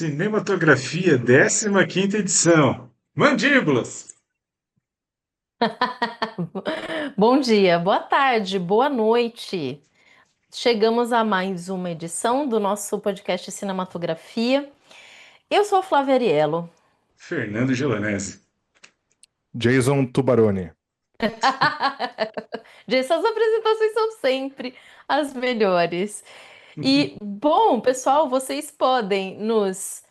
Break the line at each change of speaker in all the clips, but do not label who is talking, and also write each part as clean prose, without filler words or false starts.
Cinematografia, 15ª edição. Mandíbulas!
Bom dia, boa tarde, boa noite. Chegamos a mais uma edição do nosso podcast Cinematografia. Eu sou a Flávia Ariello.
Fernando Gelanese.
Jason Tubarone.
Gente, essas apresentações são sempre as melhores. E, bom, pessoal, vocês podem nos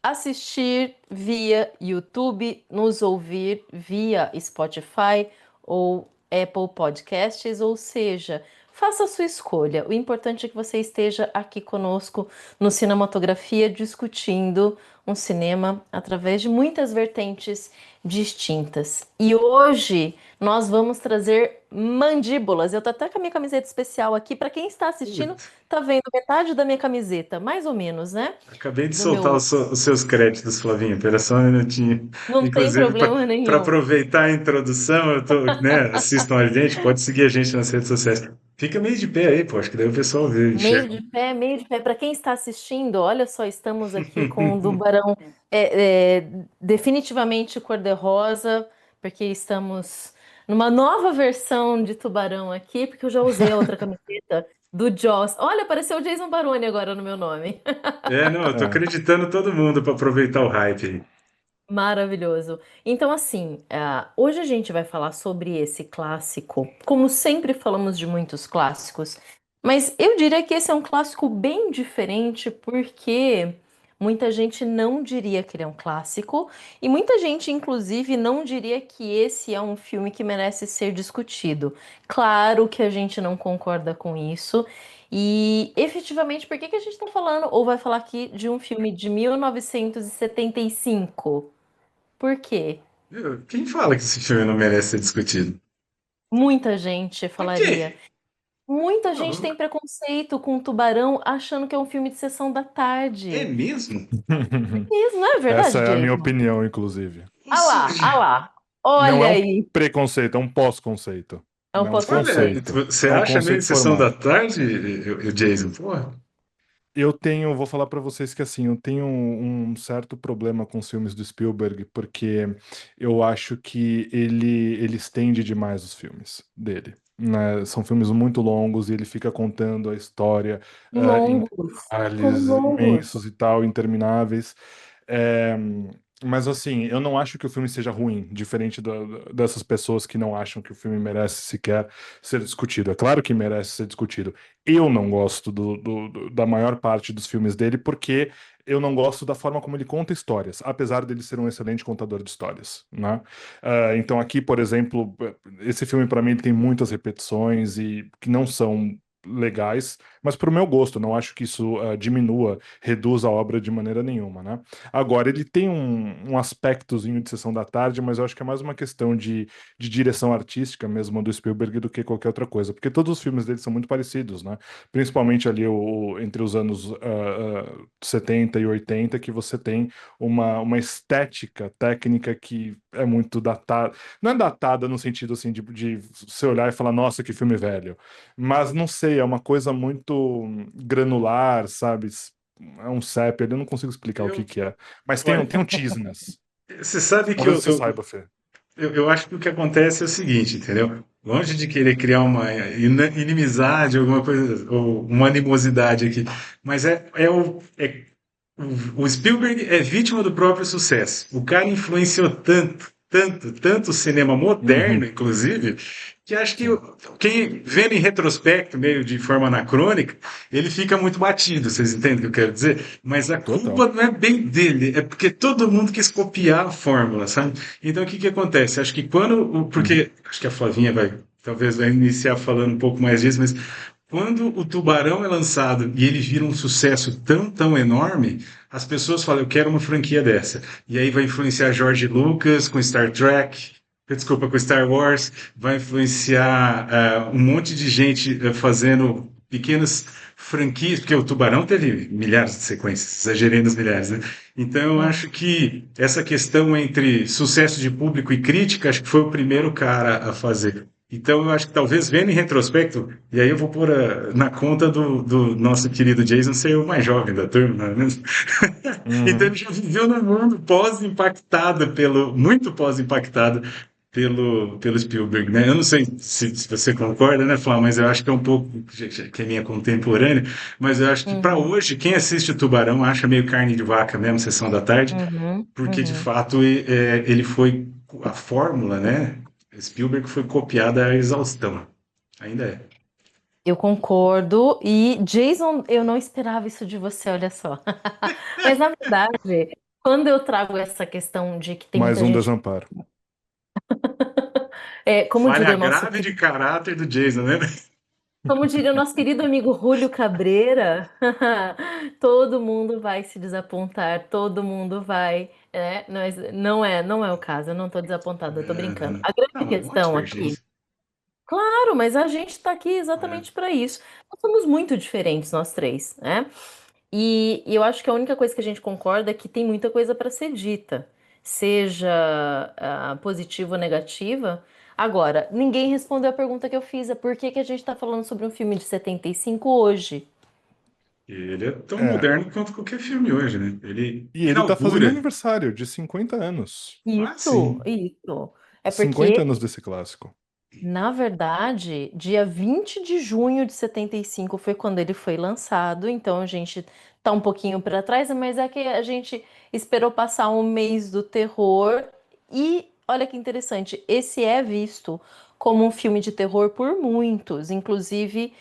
assistir via YouTube, nos ouvir via Spotify ou Apple Podcasts, ou seja, faça a sua escolha. O importante é que você esteja aqui conosco no Cinematografia discutindo um cinema através de muitas vertentes distintas. E hoje nós vamos trazer Mandíbulas. Eu tô até com a minha camiseta especial aqui. Para quem está assistindo,
Putz,
tá vendo metade da minha camiseta, mais ou menos, né?
acabei de
Do
soltar
meu.
os seus créditos, Flavinha. Espera só um minutinho.
Não tem
Inclusive,
problema
para
nenhum.
aproveitar a introdução, eu tô, né? Assistam a gente, pode seguir a gente nas redes sociais. Fica meio de pé aí, pô, acho que daí o pessoal vê,
Meio
enxerga.
de pé, meio de pé. Para quem está assistindo, olha só, estamos aqui com o Tubarão definitivamente cor-de-rosa, porque estamos numa nova versão de Tubarão aqui, porque eu já usei a outra camiseta do Joss. Olha, apareceu o Jason Baroni agora no meu nome.
É, não, eu tô
É.
acreditando todo mundo para aproveitar o hype aí.
Maravilhoso. Então, assim, hoje a gente vai falar sobre esse clássico. Como sempre falamos de muitos clássicos, mas eu diria que esse é um clássico bem diferente, porque muita gente não diria que ele é um clássico, e muita gente, inclusive, não diria que esse é um filme que merece ser discutido. Claro que a gente não concorda com isso. E efetivamente, por que que a gente está falando, ou vai falar aqui de um filme de 1975? Por quê?
Viu? Quem fala que esse filme não merece ser discutido?
Muita gente
Por
falaria.
quê?
Muita gente
Não,
tem preconceito com Tubarão, achando que é um filme de sessão da
é
tarde.
mesmo?
Isso não é
Essa
verdade,
é a minha
Jason?
opinião, inclusive.
Ou
Ah lá, ah
seja,
lá.
Não é
Olha
um
aí.
preconceito, é um pós-conceito.
É um
Não é um
olha,
conceito.
pós-conceito.
você
É um
acha mesmo
conceito
Sessão da
formado.
Tarde, Jason? Porra.
Vou falar pra vocês que assim, eu tenho um certo problema com os filmes do Spielberg, porque eu acho que ele estende demais os filmes dele. Né? São filmes muito longos e ele fica contando a história em
Longos. Como
detalhes
longos.
imensos e tal, intermináveis. É, mas assim, eu não acho que o filme seja ruim, diferente dessas pessoas que não acham que o filme merece sequer ser discutido. É claro que merece ser discutido. Eu não gosto da maior parte dos filmes dele porque eu não gosto da forma como ele conta histórias, apesar dele ser um excelente contador de histórias, né? Então aqui, por exemplo, esse filme para mim ele tem muitas repetições e que não são legais, mas para o meu gosto, não acho que isso diminua, reduza a obra de maneira nenhuma, né? Agora, ele tem um aspectozinho de Sessão da Tarde, mas eu acho que é mais uma questão de direção artística mesmo do Spielberg do que qualquer outra coisa, porque todos os filmes dele são muito parecidos, né? Principalmente ali entre os anos 70 e 80, que você tem uma estética técnica que é muito datada. Não é datada no sentido assim de você olhar e falar, nossa, que filme velho. Mas não sei, é uma coisa muito granular, sabe? É um sépia, eu não consigo explicar o que
Eu,
que é. Mas
olha,
tem um cheesiness.
você sabe que
Talvez você saiba, Fê.
eu acho que o que acontece é o seguinte, entendeu? Longe de querer criar uma inimizade, alguma coisa, ou uma animosidade aqui, mas o Spielberg é vítima do próprio sucesso. O cara influenciou tanto o cinema moderno,
Uhum,
inclusive, que acho que
sim,
quem vendo em retrospecto, meio de forma anacrônica, ele fica muito batido, vocês entendem o que eu quero dizer? Mas a
total.
culpa não é bem dele, é porque todo mundo quis copiar a fórmula, sabe? Então o que que acontece? Acho que
Uhum.
porque acho que a Flavinha talvez vai iniciar falando um pouco mais disso, mas quando o Tubarão é lançado e ele vira um sucesso tão enorme, as pessoas falam, eu quero uma franquia dessa. E aí vai influenciar George Lucas com Star Trek, desculpa, com Star Wars, vai influenciar um monte de gente fazendo pequenas franquias, porque o Tubarão teve milhares de sequências, exagerei nos milhares, né? Então eu
Hum.
acho que essa questão entre sucesso de público e crítica, acho que foi o primeiro cara a fazer. Então, eu acho que talvez vendo em retrospecto, e aí eu vou pôr na conta do nosso querido Jason ser o mais jovem da turma, não é mesmo? Então, ele
Uhum.
já viveu num mundo pós-impactado muito pós-impactado pelo Spielberg, né? Eu não sei se você concorda, né, Flávio, mas eu acho que é um pouco, já que é minha contemporânea, mas eu acho que para
Uhum,
hoje, quem assiste o Tubarão acha meio carne de vaca mesmo, sessão da tarde,
uhum,
porque de
uhum.
fato ele foi a fórmula, né? Spielberg foi copiada à exaustão. Ainda é.
Eu concordo. E Jason, eu não esperava isso de você, olha só. Mas na verdade, quando eu trago essa questão de que tem
Mais
muita
um
gente,
desamparo.
como
Falha
diria o nosso
grave de caráter do Jason, né?
Como diria o nosso querido amigo Júlio Cabreira, todo mundo vai se desapontar, todo mundo vai, né? Mas não é o caso, eu não estou desapontada, eu estou brincando.
Aham.
A grande
Não, o
questão
Oscar,
aqui,
gente.
claro, mas a gente está aqui
É.
exatamente para isso. Nós somos muito diferentes, nós três, né? E eu acho que a única coisa que a gente concorda é que tem muita coisa para ser dita, seja positiva ou negativa. Agora, ninguém respondeu a pergunta que eu fiz, é por que que a gente está falando sobre um filme de 75 hoje?
Ele é tão
É,
moderno quanto qualquer filme hoje, né? Ele
e ele tá fazendo
inaugura.
aniversário de 50 anos.
Ah,
Isso,
sim.
isso. É
50
porque
anos desse clássico.
na verdade, dia 20 de junho de 75 foi quando ele foi lançado, então a gente tá um pouquinho para trás, mas é que a gente esperou passar um mês do terror e olha que interessante, esse é visto como um filme de terror por muitos, inclusive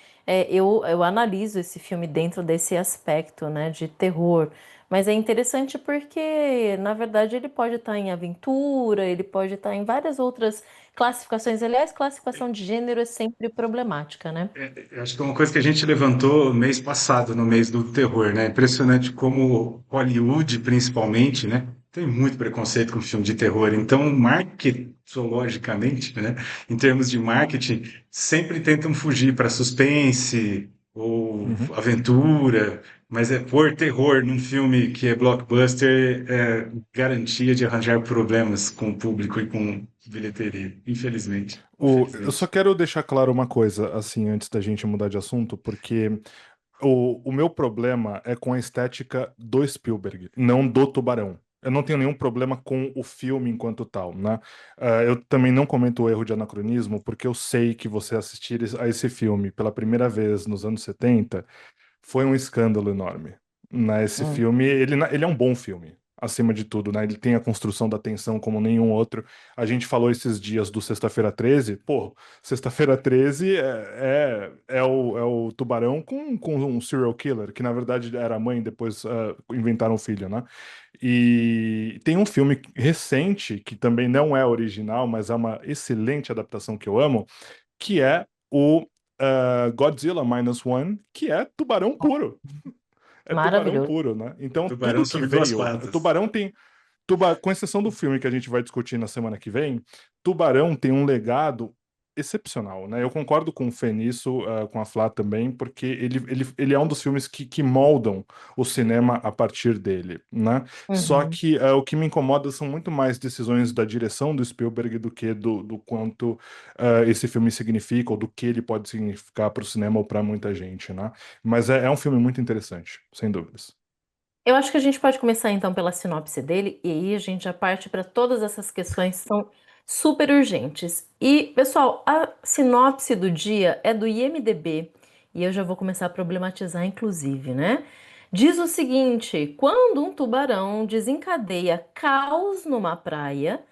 eu analiso esse filme dentro desse aspecto, né, de terror. Mas é interessante porque, na verdade, ele pode estar em aventura, ele pode estar em várias outras classificações. Aliás, classificação de gênero é sempre problemática, né?
Eu acho que é uma coisa que a gente levantou mês passado, no mês do terror, né? Impressionante como Hollywood, principalmente, né? Tem muito preconceito com filme de terror. Então, marketologicamente, né? Em termos de marketing, sempre tentam fugir para suspense ou
Uhum.
aventura. Mas é pôr terror num filme que é blockbuster é garantia de arranjar problemas com o público e com bilheteria. Infelizmente.
Eu só
Infelizmente.
quero deixar claro uma coisa, assim, antes da gente mudar de assunto, porque o meu problema é com a estética do Spielberg, não do Tubarão. Eu não tenho nenhum problema com o filme enquanto tal, né? Eu também não comento o erro de anacronismo, porque eu sei que você assistir a esse filme pela primeira vez nos anos 70 foi um escândalo enorme. Né? Esse
Hum.
filme, ele é um bom filme, acima de tudo, né? Ele tem a construção da tensão como nenhum outro. A gente falou esses dias do Sexta-feira 13. Pô, Sexta-feira 13 é o tubarão com um serial killer, que na verdade era a mãe, depois inventaram o filho, né? E tem um filme recente, que também não é original, mas é uma excelente adaptação que eu amo, que é o Godzilla Minus One, que é tubarão puro. É tubarão
Maravilhoso.
puro, né? Então,
Tubarão
tudo que
sobre duas
veio.
patas.
Tubarão tem. Com exceção do filme que a gente vai discutir na semana que vem, Tubarão tem um legado excepcional, né? Eu concordo com o Fê nisso, com a Flá também, porque ele é um dos filmes que moldam o cinema a partir dele, né? Só
Uhum.
que o que me incomoda são muito mais decisões da direção do Spielberg do que do quanto esse filme significa ou do que ele pode significar para o cinema ou para muita gente, né? Mas é um filme muito interessante, sem dúvidas.
Eu acho que a gente pode começar então pela sinopse dele, e aí a gente já parte para todas essas questões que são super urgentes. E, pessoal, a sinopse do dia é do IMDb, e eu já vou começar a problematizar, inclusive, né? Diz o seguinte: quando um tubarão desencadeia caos numa praia,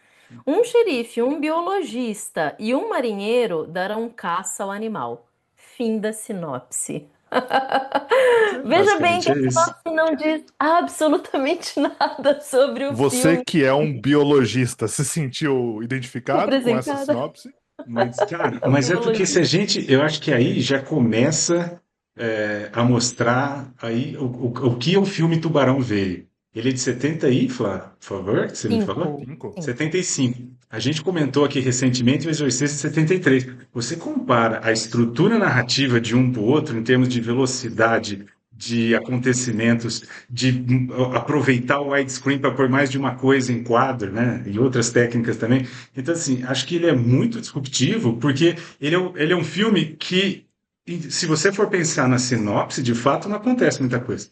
um xerife, um biologista e um marinheiro darão caça ao animal. Fim da sinopse.
Mas é
Veja bem que
basicamente
a
é isso.
sinopse não diz absolutamente nada sobre o
Você
filme
que é um biologista, se sentiu identificado com essa
representada
sinopse?
Mas, cara,
a
mas é porque se
biologia.
a gente, eu acho que aí já começa a mostrar aí o que o filme Tubarão veio. Ele é de 70 aí, Flá, por favor, que você me falou?
Cinco.
5.
75. A gente comentou aqui recentemente o Exorcista de 73. Você compara a estrutura narrativa de um para o outro em termos de velocidade, de acontecimentos, de aproveitar o widescreen para pôr mais de uma coisa em quadro, né? E outras técnicas também. Então, assim, acho que ele é muito disruptivo, porque ele é um filme que, se você for pensar na sinopse, de fato não acontece muita coisa.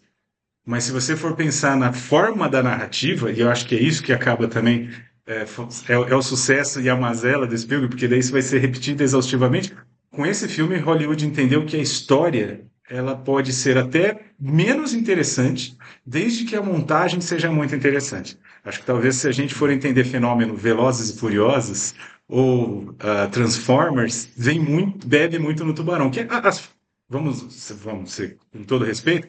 Mas se você for pensar na forma da narrativa, e eu acho que é isso que acaba também, é o sucesso e a mazela do Spielberg, porque daí isso vai ser repetido exaustivamente. Com esse filme, Hollywood entendeu que a história ela pode ser até menos interessante, desde que a montagem seja muito interessante. Acho que talvez se a gente for entender fenômeno Velozes e Furiosos ou Transformers, bebe muito no Tubarão, que vamos ser, com todo respeito,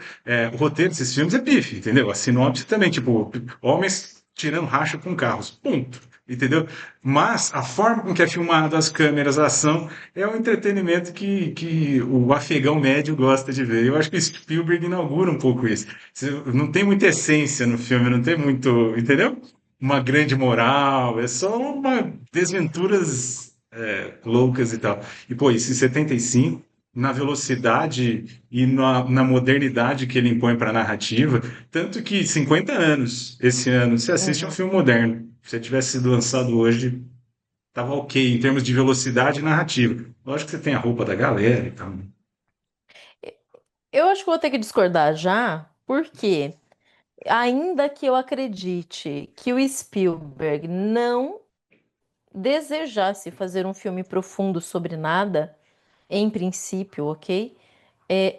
o roteiro desses filmes é pife, entendeu? A sinopse também, tipo, homens tirando racha com carros, ponto, entendeu? Mas a forma com que é filmado, as câmeras, a ação, é um entretenimento que o afegão médio gosta de ver. Eu acho que o Spielberg inaugura um pouco isso. Não tem muita essência no filme, não tem muito, entendeu? Uma grande moral, é só uma desventuras loucas e tal. E, pô, isso em 75 na velocidade e na modernidade que ele impõe para a narrativa. Tanto que 50 anos esse ano, você assiste um
Uhum.
filme moderno. Se ele tivesse sido lançado hoje, tava ok em termos de velocidade e narrativa. Lógico que você tem a roupa da galera e tal.
Eu acho que vou ter que discordar já, porque ainda que eu acredite que o Spielberg não desejasse fazer um filme profundo sobre nada, em princípio, ok?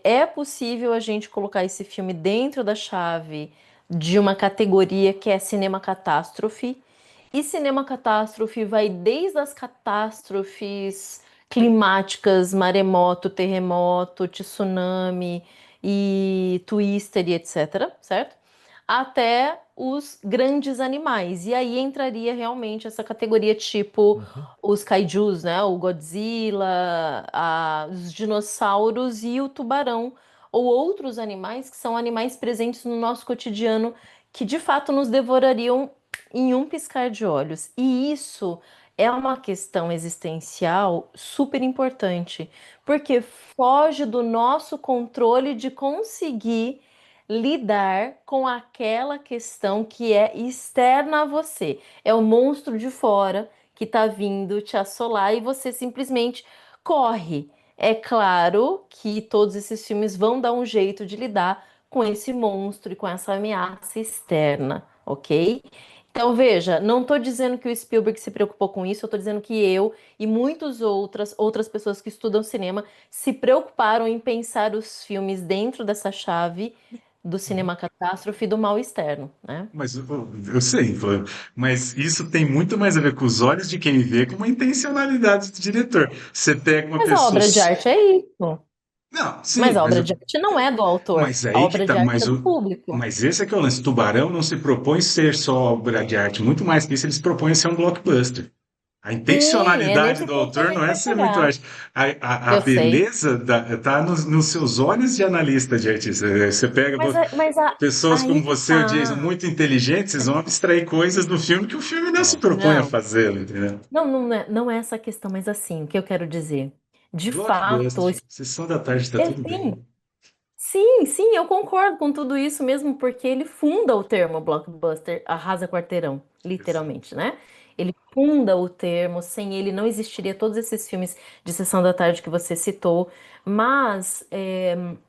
É possível a gente colocar esse filme dentro da chave de uma categoria que é cinema catástrofe. E cinema catástrofe vai desde as catástrofes climáticas, maremoto, terremoto, tsunami e twister e etc, certo? Até os grandes animais. E aí entraria realmente essa categoria tipo
Uhum.
os kaijus, né? O Godzilla, os dinossauros e o tubarão, ou outros animais que são animais presentes no nosso cotidiano que de fato nos devorariam em um piscar de olhos. E isso é uma questão existencial super importante, porque foge do nosso controle de conseguir lidar com aquela questão que é externa a você. É o monstro de fora que está vindo te assolar e você simplesmente corre. É claro que todos esses filmes vão dar um jeito de lidar com esse monstro e com essa ameaça externa, ok? Então veja, não estou dizendo que o Spielberg se preocupou com isso, eu estou dizendo que eu e muitas outras pessoas que estudam cinema se preocuparam em pensar os filmes dentro dessa chave do cinema catástrofe e do mal externo, né?
Mas eu sei, Flávio, mas isso tem muito mais a ver com os olhos de quem vê com uma intencionalidade do diretor. Você pega uma
Mas a
pessoa.
obra de arte é isso.
Não,
Mas
sim,
a obra de arte não é do autor.
mas
A
aí que
obra
tá.
de arte é do público.
Mas esse é que é o lance. Tubarão não se propõe ser só obra de arte, muito mais que isso, ele se propõe a ser um blockbuster. A
Sim, é
intencionalidade
nesse
do
ponto que eu
autor não é
queria
ser muito
chegar.
arte. A
Eu sei.
beleza tá nos seus olhos de analista de artista. Você pega pessoas como
Aí que
você, o Jason,
tá.
muito inteligentes, vocês vão abstrair coisas do filme que o filme não se
Não.
propõe a
Não,
fazer, entendeu?
não é essa questão, mas assim, o que eu quero dizer. De fato,
Blockbuster, sessão da tarde, tá tudo bem.
sim, sim, eu concordo com tudo isso mesmo, porque ele funda o termo blockbuster, arrasa quarteirão,
Exato.
literalmente, né? Ele funda o termo, sem ele não existiria todos esses filmes de sessão da tarde que você citou, mas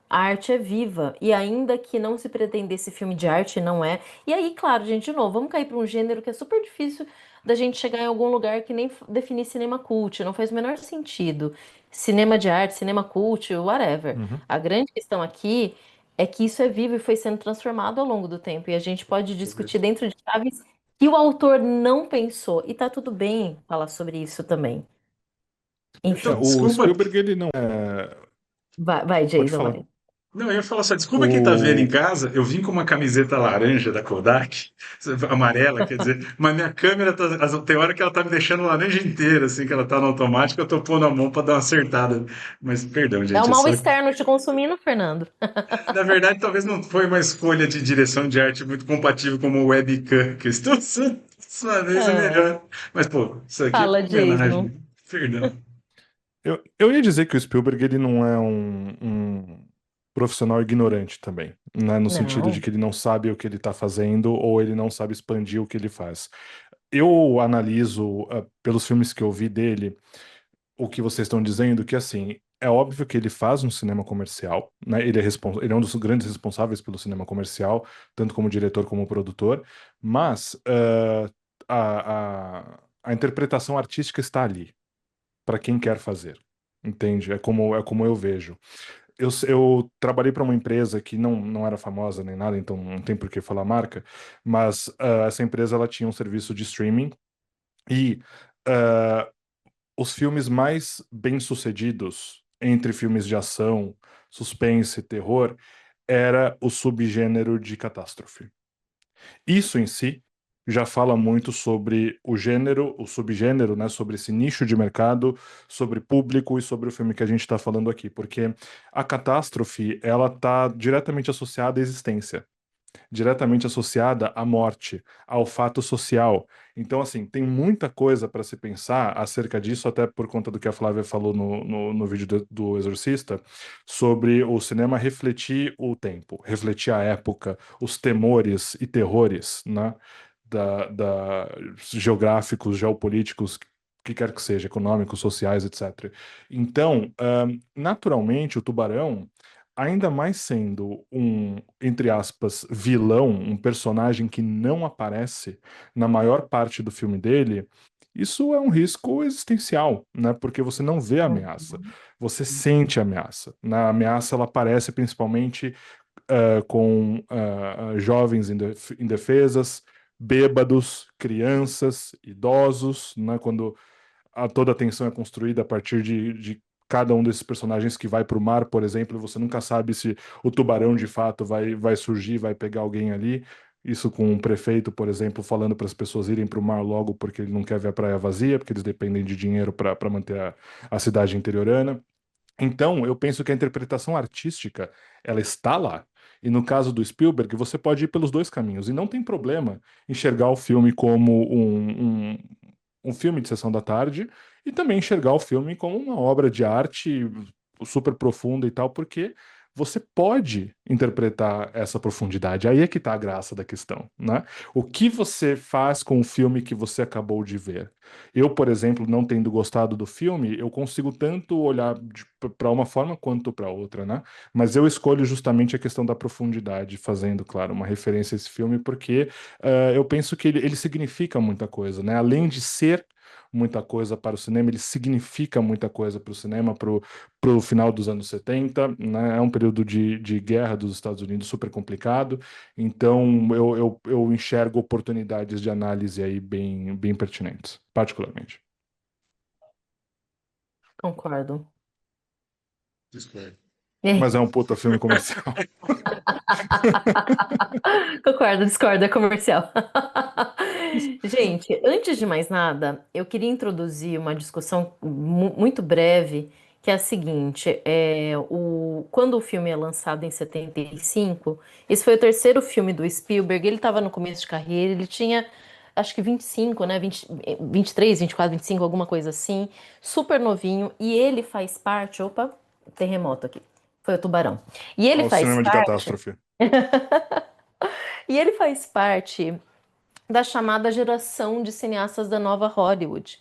a arte é viva, e ainda que não se pretendesse filme de arte, não é. E aí, claro, gente, de novo, vamos cair para um gênero que é super difícil da gente chegar em algum lugar que nem definir cinema cult, não faz o menor sentido. Cinema de arte, cinema cult, whatever.
Uhum.
A grande questão aqui é que isso é vivo e foi sendo transformado ao longo do tempo. E a gente pode discutir dentro de chaves que o autor não pensou. E tá tudo bem falar sobre isso também.
É,
Então,
Enfim,
o
desculpa.
Spielberg, ele não é.
vai,
Pode
Jason,
falar.
vai.
Não, eu ia falar só, desculpa quem tá vendo em
O...
casa, eu vim com uma camiseta laranja da Kodak, amarela, quer dizer, mas minha câmera tem hora que ela tá me deixando laranja inteira, assim, que ela tá no automático, eu tô pondo a mão pra dar uma acertada. Mas, perdão,
É o
gente, é
mal
só.
externo te consumindo, Fernando.
Na verdade, talvez não foi uma escolha de direção de arte muito compatível com o webcam, que estou sua vez é
Ah,
melhor. Mas, pô, isso aqui é
fala,
uma
Jason.
homenagem. Perdão.
eu ia dizer que o Spielberg, ele não é profissional ignorante também, né? No sentido de
Não.
que ele não sabe o que ele está fazendo ou ele não sabe expandir o que ele faz. Eu analiso, pelos filmes que eu vi dele, o que vocês estão dizendo, que assim, é óbvio que ele faz um cinema comercial, né? Ele é um dos grandes responsáveis pelo cinema comercial, tanto como diretor como produtor, mas a interpretação artística está ali, para quem quer fazer. Entende? É como eu vejo. Eu trabalhei para uma empresa que não era famosa nem nada, então não tem por que falar marca, mas essa empresa ela tinha um serviço de streaming e ah, os filmes mais bem-sucedidos entre filmes de ação, suspense e terror era o subgênero de catástrofe. Isso em si já fala muito sobre o gênero, o subgênero, né, sobre esse nicho de mercado, sobre público e sobre o filme que a gente está falando aqui, porque a catástrofe ela está diretamente associada à existência, diretamente associada à morte, ao fato social. Então, assim, tem muita coisa para se pensar acerca disso, até por conta do que a Flávia falou no vídeo do Exorcista, sobre o cinema refletir o tempo, refletir a época, os temores e terrores, né? Geográficos, geopolíticos, que quer que seja, econômicos, sociais, etc. Então, naturalmente, o Tubarão ainda mais sendo um, entre aspas, vilão, um personagem que não aparece na maior parte do filme dele, isso é um risco existencial, né? Porque você não vê a ameaça,
Uhum.
você sente a ameaça. Na ameaça ela aparece principalmente com jovens indefesas, bêbados, crianças, idosos, né? Quando toda a tensão é construída a partir de cada um desses personagens que vai para o mar, por exemplo, e você nunca sabe se o tubarão de fato vai surgir, vai pegar alguém ali. Isso com um prefeito, por exemplo, falando para as pessoas irem para o mar logo porque ele não quer ver a praia vazia, porque eles dependem de dinheiro para manter a cidade interiorana. Então, eu penso que a interpretação artística, ela está lá. E no caso do Spielberg, você pode ir pelos dois caminhos. E não tem problema enxergar o filme como um filme de sessão da tarde e também enxergar o filme como uma obra de arte super profunda e tal, porque você pode interpretar essa profundidade. Aí é que está a graça da questão, né? O que você faz com o filme que você acabou de ver? Eu, por exemplo, não tendo gostado do filme, eu consigo tanto olhar para uma forma quanto para outra, né? Mas eu escolho justamente a questão da profundidade, fazendo, claro, uma referência a esse filme, porque eu penso que ele significa muita coisa, né? Além de ser muita coisa para o cinema, ele significa muita coisa para o cinema, para o final dos anos 70, né? É um período de guerra dos Estados Unidos super complicado, então eu enxergo oportunidades de análise aí bem pertinentes, particularmente.
Concordo.
Discordo.
Mas é um puta filme comercial.
Concordo, discordo, é comercial. Gente, antes de mais nada, eu queria introduzir uma discussão muito breve, que é a seguinte: quando o filme é lançado em 75, esse foi o terceiro filme do Spielberg, ele estava no começo de carreira, ele tinha acho que 25, né? 23, 24, 25, alguma coisa assim, super novinho, e ele faz parte. Opa, terremoto aqui. Foi o Tubarão. E ele
Ao
faz
cinema de
parte.
catástrofe.
E ele faz parte da chamada geração de cineastas da nova Hollywood.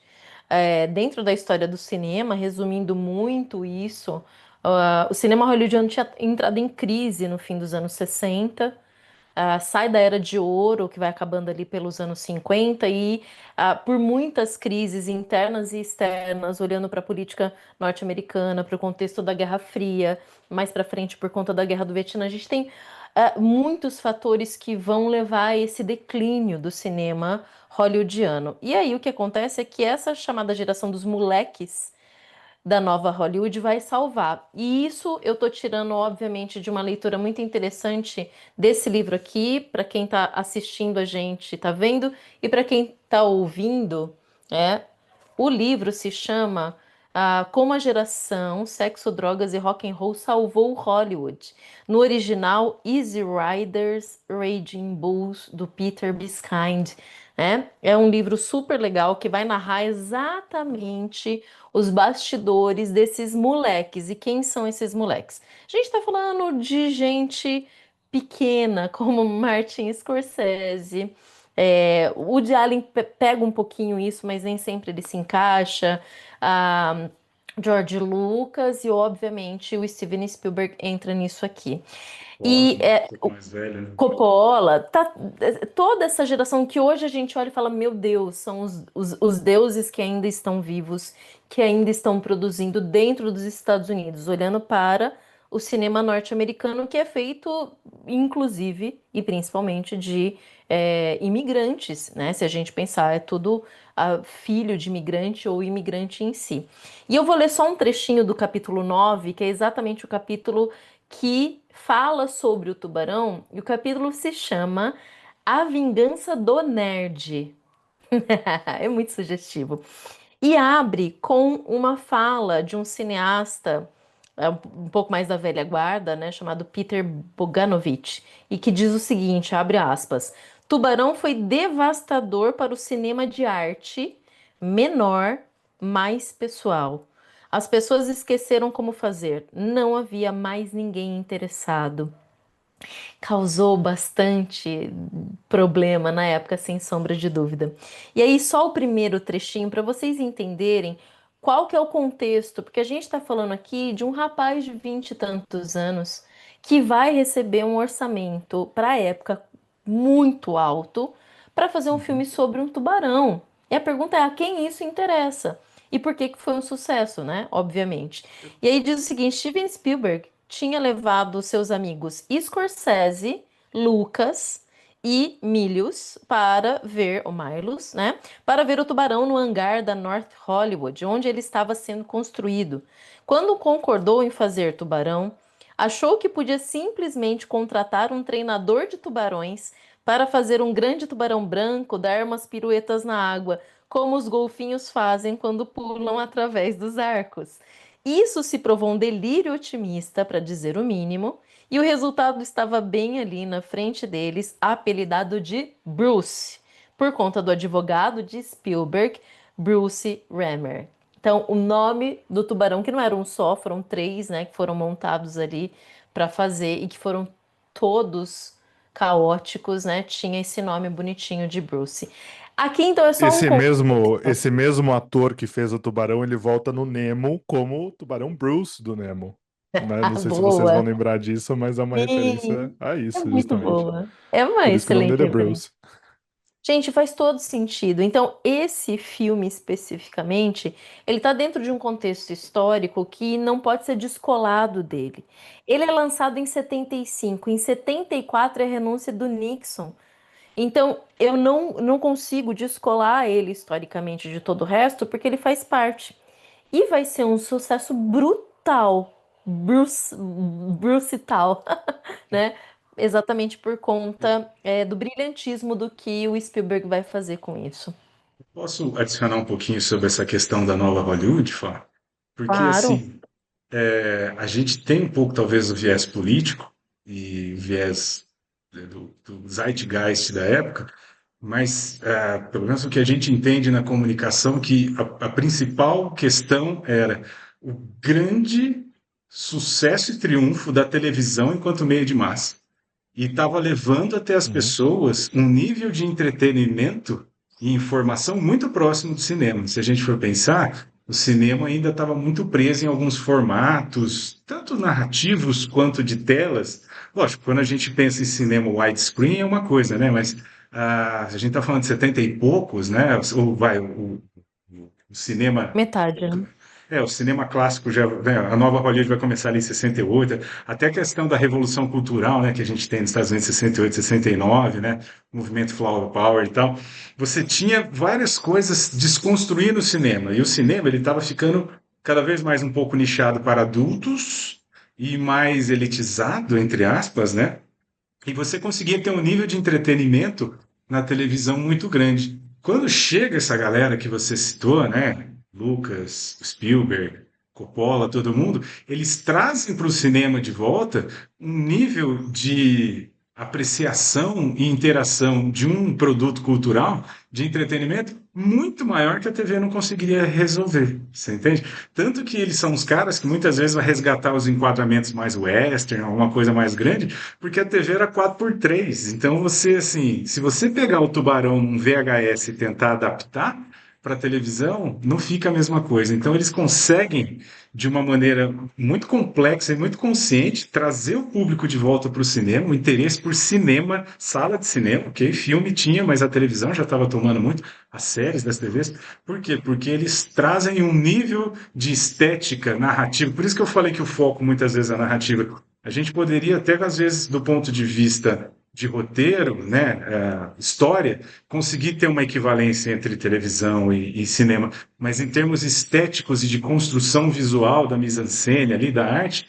Dentro da história do cinema, resumindo muito isso, o cinema hollywoodiano tinha entrado em crise no fim dos anos 60, sai da era de ouro, que vai acabando ali pelos anos 50, e por muitas crises internas e externas, olhando para a política norte-americana, para o contexto da Guerra Fria, mais para frente por conta da Guerra do Vietnã, a gente tem muitos fatores que vão levar a esse declínio do cinema hollywoodiano. E aí o que acontece é que essa chamada geração dos moleques da nova Hollywood vai salvar. E isso eu tô tirando, obviamente, de uma leitura muito interessante desse livro aqui, para quem tá assistindo a gente, tá vendo, e para quem tá ouvindo, é. O livro se chama Como a Geração Sexo, Drogas e Rock and Roll Salvou Hollywood. No original, Easy Riders, Raging Bulls, do Peter Biskind, né? É um livro super legal que vai narrar exatamente os bastidores desses moleques. E quem são esses moleques? A gente está falando de gente pequena, como Martin Scorsese. O Woody Allen pega um pouquinho isso, mas nem sempre ele se encaixa. Ah, George Lucas e, obviamente, o Steven Spielberg entra nisso aqui.
Ó,
E
um pouco mais velho, né?
Coppola, toda essa geração que hoje a gente olha e fala, meu Deus, são os deuses que ainda estão vivos, que ainda estão produzindo dentro dos Estados Unidos, olhando para o cinema norte-americano, que é feito, inclusive, e principalmente de imigrantes, né? Se a gente pensar, é tudo filho de imigrante ou imigrante em si. E eu vou ler só um trechinho do capítulo 9, que é exatamente o capítulo que fala sobre o tubarão, e o capítulo se chama A Vingança do Nerd. É muito sugestivo. E abre com uma fala de um cineasta um pouco mais da velha guarda, né, chamado Peter Bogdanovich, e que diz o seguinte, abre aspas: Tubarão foi devastador para o cinema de arte, menor, mais pessoal. As pessoas esqueceram como fazer. Não havia mais ninguém interessado. Causou bastante problema na época, sem sombra de dúvida. E aí, só o primeiro trechinho para vocês entenderem qual que é o contexto, porque a gente está falando aqui de um rapaz de 20 e tantos anos que vai receber um orçamento para a época muito alto para fazer um filme
Uhum.
sobre um tubarão. E a pergunta é a quem isso interessa? E por que que foi um sucesso, né? Obviamente. E aí diz o seguinte: Steven Spielberg tinha levado seus amigos Scorsese, Lucas e Milius para ver o Milos, né? Para ver o tubarão no hangar da North Hollywood, onde ele estava sendo construído. Quando concordou em fazer Tubarão, achou que podia simplesmente contratar um treinador de tubarões para fazer um grande tubarão branco dar umas piruetas na água, como os golfinhos fazem quando pulam através dos arcos. Isso se provou um delírio otimista, para dizer o mínimo, e o resultado estava bem ali na frente deles, apelidado de Bruce, por conta do advogado de Spielberg, Bruce Rammer. Então, o nome do tubarão, que não era um só, foram três, né, que foram montados ali para fazer e que foram todos caóticos, né? Tinha esse nome bonitinho de Bruce. Aqui, então, é só um contexto.
Esse mesmo ator que fez o Tubarão, ele volta no Nemo como o Tubarão Bruce do Nemo. Né? Não sei se vocês vão
Boa.
lembrar disso, mas é uma referência
Sim,
a
é
isso,
muito
justamente.
boa. É uma
Por isso que o nome
excelente
dele é
referência.
Bruce.
Gente, faz todo sentido. Então, esse filme especificamente, ele está dentro de um contexto histórico que não pode ser descolado dele. Ele é lançado em 75, em 74 é a renúncia do Nixon. Então, eu não consigo descolar ele historicamente de todo o resto, porque ele faz parte. E vai ser um sucesso brutal. Brucital, né? Exatamente por conta do brilhantismo do que o Spielberg vai fazer com isso.
Posso adicionar um pouquinho sobre essa questão da nova Hollywood, Fá? Porque,
Claro.
assim, a gente tem um pouco, talvez, o viés político e o viés do zeitgeist da época, mas, pelo menos o que a gente entende na comunicação, que a principal questão era o grande sucesso e triunfo da televisão enquanto meio de massa. E estava levando até as
Uhum.
pessoas um nível de entretenimento e informação muito próximo do cinema. Se a gente for pensar, o cinema ainda estava muito preso em alguns formatos, tanto narrativos quanto de telas. Lógico, quando a gente pensa em cinema widescreen é uma coisa, né? Mas a gente está falando de 70 e poucos, né? Ou vai, o cinema
Metade, né?
o cinema clássico já, né, a nova Hollywood vai começar ali em 68, até a questão da revolução cultural, né, que a gente tem nos Estados Unidos em 68, 69, né, movimento Flower Power e tal. Você tinha várias coisas desconstruindo o cinema, e o cinema ele estava ficando cada vez mais um pouco nichado para adultos e mais elitizado, entre aspas, né? E você conseguia ter um nível de entretenimento na televisão muito grande. Quando chega essa galera que você citou, né? Lucas, Spielberg, Coppola, todo mundo, eles trazem para o cinema de volta um nível de apreciação e interação de um produto cultural, de entretenimento, muito maior que a TV não conseguiria resolver, você entende? Tanto que eles são os caras que muitas vezes vai resgatar os enquadramentos mais western, alguma coisa mais grande, porque a TV era 4x3. Então você, assim, se você pegar o Tubarão num VHS e tentar adaptar para televisão, não fica a mesma coisa. Então eles conseguem de uma maneira muito complexa e muito consciente, trazer o público de volta para o cinema, o interesse por cinema, sala de cinema, ok? Filme tinha, mas a televisão já estava tomando muito, as séries das TVs. Por quê? Porque eles trazem um nível de estética narrativa. Por isso que eu falei que o foco muitas vezes é a narrativa. A gente poderia até, às vezes, do ponto de vista de roteiro, né, história, conseguir ter uma equivalência entre televisão e cinema, mas em termos estéticos e de construção visual da mise-en-scène ali, da arte,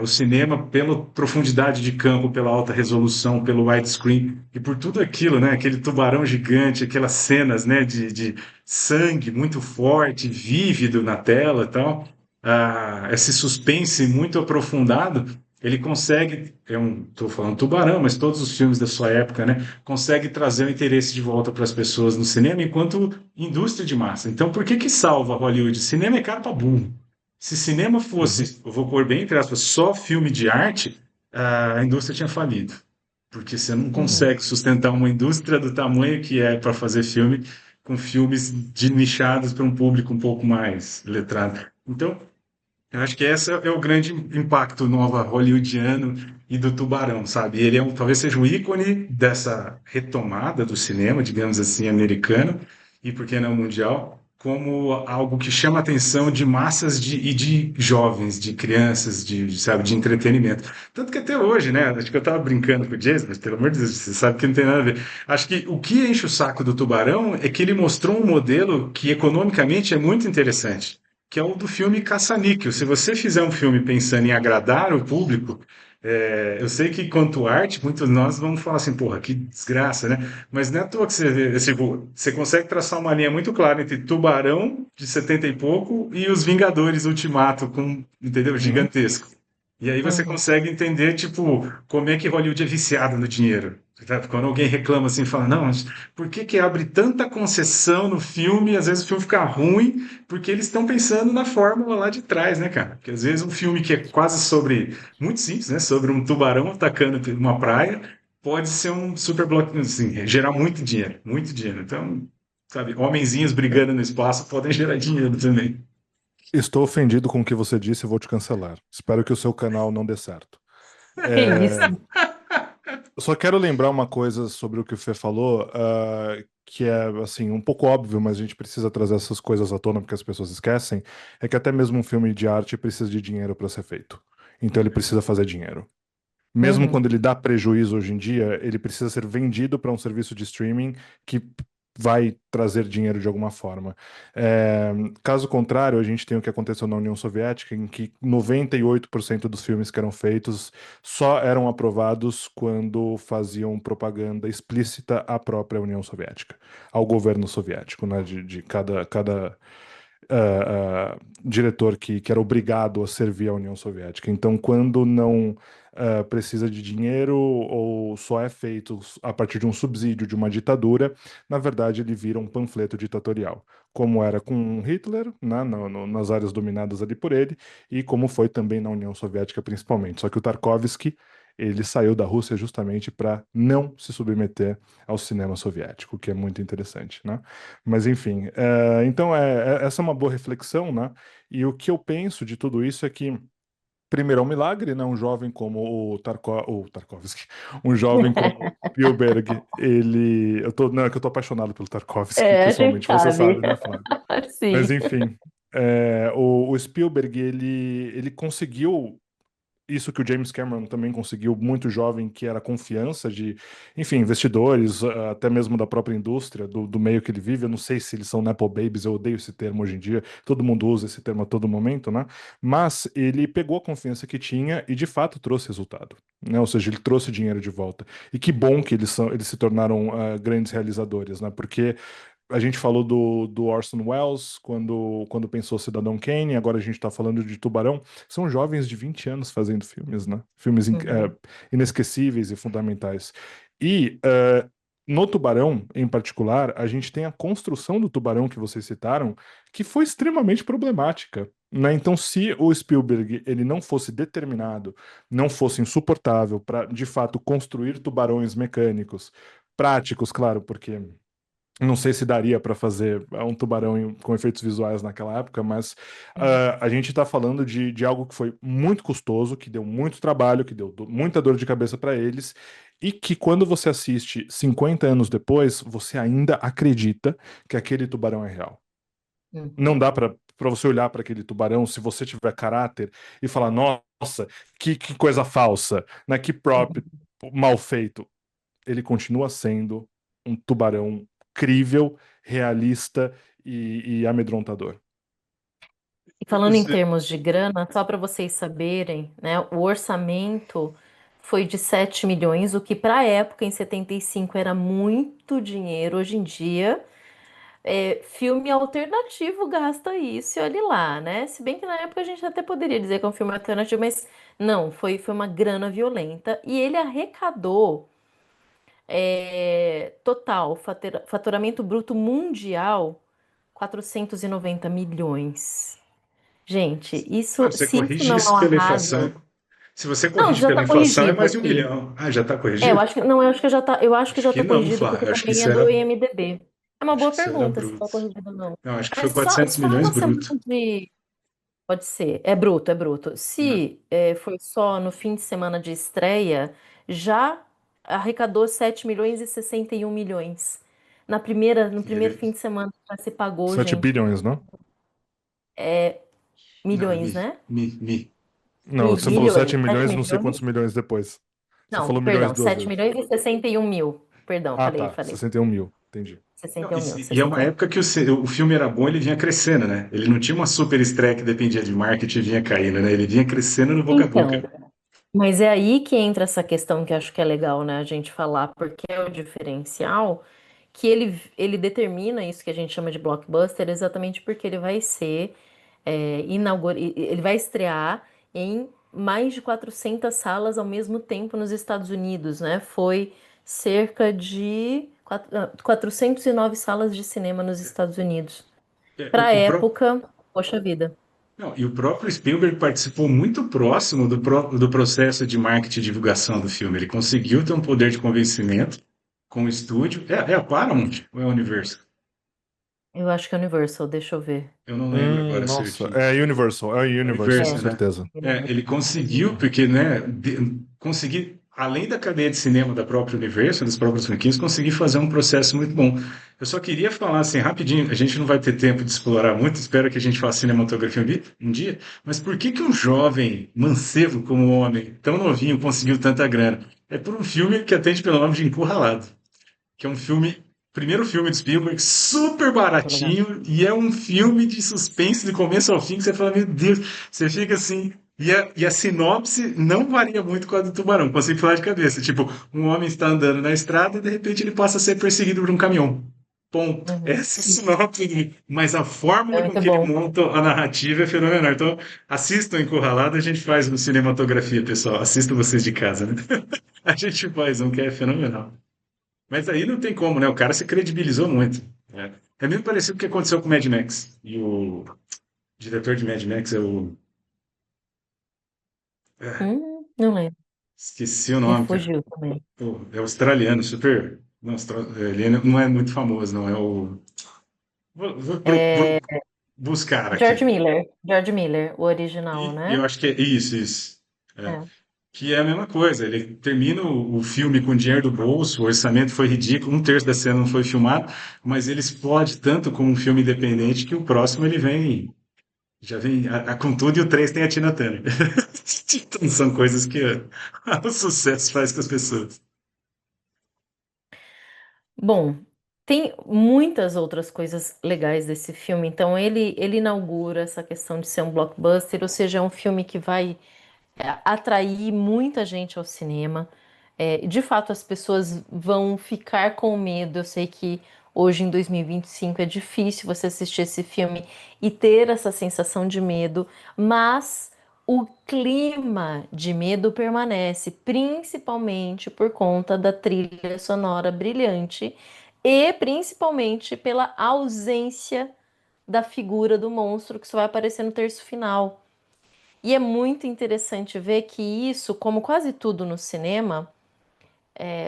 o cinema, pela profundidade de campo, pela alta resolução, pelo widescreen e por tudo aquilo, né? Aquele tubarão gigante, aquelas cenas, né? De sangue muito forte, vívido na tela e tal, esse suspense muito aprofundado, ele consegue, estou falando Tubarão, mas todos os filmes da sua época, né? Consegue trazer o interesse de volta para as pessoas no cinema enquanto indústria de massa. Então, por que que salva Hollywood? Cinema é caro para burro. Se cinema
Uhum.
fosse, eu vou pôr bem entre aspas, só filme de arte, a indústria tinha falido. Porque você não
Uhum.
consegue sustentar uma indústria do tamanho que é para fazer filme, com filmes de nichados para um público um pouco mais letrado. Então, eu acho que esse é o grande impacto nova hollywoodiano e do Tubarão, sabe? Ele talvez seja o ícone dessa retomada do cinema, digamos assim, americano, e por que não mundial, como algo que chama a atenção de massas e de jovens, de crianças, sabe, de entretenimento. Tanto que até hoje, né? Acho que eu estava brincando com o Jason, mas pelo amor de Deus, você sabe que não tem nada a ver. Acho que o que enche o saco do Tubarão é que ele mostrou um modelo que economicamente é muito interessante, que é o do filme Caça-Níquel. Se você fizer um filme pensando em agradar o público, eu sei que quanto arte, muitos de nós vamos falar assim, porra, que desgraça, né? Mas não é à toa que você vê, tipo, você consegue traçar uma linha muito clara entre Tubarão, de 70 e pouco, e os Vingadores Ultimato, entendeu?
Uhum.
Gigantesco. E aí você
Uhum.
consegue entender, tipo, como é que Hollywood é viciado no dinheiro. Tá? Quando alguém reclama assim, fala, não, mas por que que abre tanta concessão no filme? Às vezes o filme fica ruim, porque eles estão pensando na fórmula lá de trás, né, cara? Porque às vezes um filme que é quase sobre, muito simples, né? Sobre um tubarão atacando uma praia, pode ser um super bloco, assim, gerar muito dinheiro, muito dinheiro. Então, sabe, homenzinhos
É,
brigando no espaço podem gerar dinheiro também.
estou ofendido com o que você disse e vou te cancelar. Espero que o seu canal não dê certo.
Que isso?
É, eu só quero lembrar uma coisa sobre o que o Fê falou, que é assim um pouco óbvio, mas a gente precisa trazer essas coisas à tona porque as pessoas esquecem, é que até mesmo um filme de arte precisa de dinheiro para ser feito. Então ele precisa fazer dinheiro. Mesmo
Uhum.
quando ele dá prejuízo hoje em dia, ele precisa ser vendido para um serviço de streaming que vai trazer dinheiro de alguma forma. É, caso contrário, a gente tem o que aconteceu na União Soviética, em que 98% dos filmes que eram feitos só eram aprovados quando faziam propaganda explícita à própria União Soviética, ao governo soviético, né, de cada diretor que era obrigado a servir à União Soviética. Então, quando não precisa de dinheiro ou só é feito a partir de um subsídio de uma ditadura, na verdade ele vira um panfleto ditatorial, como era com Hitler, né, nas áreas dominadas ali por ele, e como foi também na União Soviética principalmente. Só que o Tarkovsky ele saiu da Rússia justamente para não se submeter ao cinema soviético, o que é muito interessante, né? Mas enfim, então essa é uma boa reflexão, né? E o que eu penso de tudo isso é que, primeiro, é um milagre, né? Um jovem como o Tarkovsky, um jovem como o Spielberg, não, é que eu tô apaixonado pelo Tarkovsky,
É, a gente
pessoalmente, você
sabe.
sabe, né, Flávio? Mas
Sim.
enfim, o Spielberg, ele conseguiu isso que o James Cameron também conseguiu muito jovem, que era a confiança de, enfim, investidores, até mesmo da própria indústria, do meio que ele vive. Eu não sei se eles são Nepo Babies, eu odeio esse termo hoje em dia, todo mundo usa esse termo a todo momento, né? Mas ele pegou a confiança que tinha e de fato trouxe resultado, né? Ou seja, ele trouxe dinheiro de volta. E que bom que eles se tornaram grandes realizadores, né? Porque a gente falou do Orson Welles quando pensou Cidadão Kane, agora a gente está falando de Tubarão. São jovens de 20 anos fazendo filmes, né? Filmes
Uhum.
inesquecíveis e fundamentais. E no Tubarão, em particular, a gente tem a construção do Tubarão que vocês citaram, que foi extremamente problemática. Né? Então, se o Spielberg ele não fosse determinado, não fosse insuportável para, de fato, construir tubarões mecânicos, práticos, claro, porque não sei se daria para fazer um tubarão com efeitos visuais naquela época, mas
Sim.
a gente está falando de algo que foi muito custoso, que deu muito trabalho, que deu muita dor de cabeça para eles, e que quando você assiste 50 anos depois, você ainda acredita que aquele tubarão é real. Não
Uhum.
dá para você olhar para aquele tubarão, se você tiver caráter, e falar, nossa, que coisa falsa, né? Que prop
Uhum.
mal feito. Ele continua sendo um tubarão crível, realista e amedrontador.
E falando em termos de grana, só para vocês saberem, né, o orçamento foi de 7 milhões, o que para a época, em 75, era muito dinheiro. Hoje em dia, filme alternativo gasta isso e olhe lá, né? Se bem que na época a gente até poderia dizer que é um filme alternativo, mas não, foi uma grana violenta. E ele arrecadou total, faturamento bruto mundial, 490 milhões. Gente,
Ah,
isso,
você
se isso
corrige
não é
isso
um
pela inflação.
arraso.
Se você
Não,
corrige
já
pela
está
inflação, é
corrigido
mais de um
aqui.
milhão. Ah, já está
Eu
corrigido?
acho que não, eu acho que já tá, eu acho que
Acho
já
que
tá
não,
corrigido porque
Flávio. Acho que
também
isso
é do
era,
IMDb. É uma
acho
boa
que isso era
pergunta se está
bruto.
corrigido ou não.
Não, acho que foi
Mas só,
400
só
milhões
na
bruto.
semana de. Pode ser, é bruto, é bruto.
Né?
Se foi só no fim de semana de estreia, já arrecadou 7 milhões e 61 milhões. No
E
primeiro
ele.
fim de semana já se pagou,
7
gente.
bilhões, não?
Não,
Milhões, né?
Não, você falou
Milhões,
7
7
milhões, não sei
milhões.
quantos milhões depois. Você
Não,
falou milhões
perdão,
duas
7
vezes.
milhões e 61 mil. Perdão,
Ah,
falei,
tá.
falei.
61 mil. Entendi.
Não,
61 mil,
e é uma
61.
época que o filme era bom, ele vinha crescendo, né? Ele não tinha uma super estreia que dependia de marketing e vinha caindo, né? Ele vinha crescendo no boca a boca.
Então, mas é aí que entra essa questão que eu acho que é legal, né, a gente falar, porque é o diferencial que ele determina isso que a gente chama de blockbuster exatamente porque ele vai ser ele vai estrear em mais de 400 salas ao mesmo tempo nos Estados Unidos, né? Foi cerca de 409 salas de cinema nos Estados Unidos.
É,
Para a época, poxa vida.
não, e o próprio Spielberg participou muito próximo do processo de marketing e divulgação do filme. Ele conseguiu ter um poder de convencimento com o estúdio. É a Paramount ou é a Universal?
Eu acho que é Universal, deixa eu ver.
Eu não lembro agora
Nossa.
certinho.
É Universal,
Universal, né?
certeza.
Ele conseguiu, porque, né, conseguir, além da cadeia de cinema da própria Universal, das próprias franquias, conseguir fazer um processo muito bom. Eu só queria falar assim, rapidinho, a gente não vai ter tempo de explorar muito, espero que a gente faça cinematografia um dia, mas por que que um jovem mancebo como o homem, tão novinho, conseguiu tanta grana? É por um filme que atende pelo nome de Encurralado, que é um filme, primeiro filme de Spielberg, super
Muito legal.
baratinho, e é um filme de suspense de começo ao fim, que você fala, meu Deus, você fica assim. E a sinopse não varia muito com a do Tubarão, consigo falar de cabeça. Tipo, um homem está andando na estrada e de repente ele passa a ser perseguido por um caminhão. Ponto.
Uhum.
Essa é a sinopse. Mas a
É
fórmula com
muito
que ele
bom.
monta a narrativa é fenomenal. Então, assistam Encurralado, a gente faz no cinematografia, pessoal. Assistam vocês de casa, né? A gente faz um que é fenomenal. Mas aí não tem como, né? O cara se credibilizou muito. Né? É meio parecido com o que aconteceu com o Mad Max. E o diretor de Mad Max é o.
Não lembro.
Esqueci o
Me
nome, cara.
fugiu também.
Pô, é australiano, super. Não, ele não é muito famoso, não. É o. Vou
É
buscar
George
aqui.
Miller. George Miller, o original,
E eu
né?
acho que é isso, isso. É.
É.
Que é a mesma coisa. Ele termina o filme com dinheiro do bolso, o orçamento foi ridículo, um terço da cena não foi filmado, mas ele explode tanto como um filme independente que o próximo ele vem. Já vem com tudo e o 3 tem a Tina Turner. Então, são coisas que o sucesso faz com as pessoas.
Bom, tem muitas outras coisas legais desse filme. Então, ele inaugura essa questão de ser um blockbuster, ou seja, é um filme que vai atrair muita gente ao cinema. De fato, as pessoas vão ficar com medo. Eu sei que Hoje, em 2025, é difícil você assistir esse filme e ter essa sensação de medo, mas o clima de medo permanece, principalmente por conta da trilha sonora brilhante e principalmente pela ausência da figura do monstro que só vai aparecer no terço final. E é muito interessante ver que isso, como quase tudo no cinema,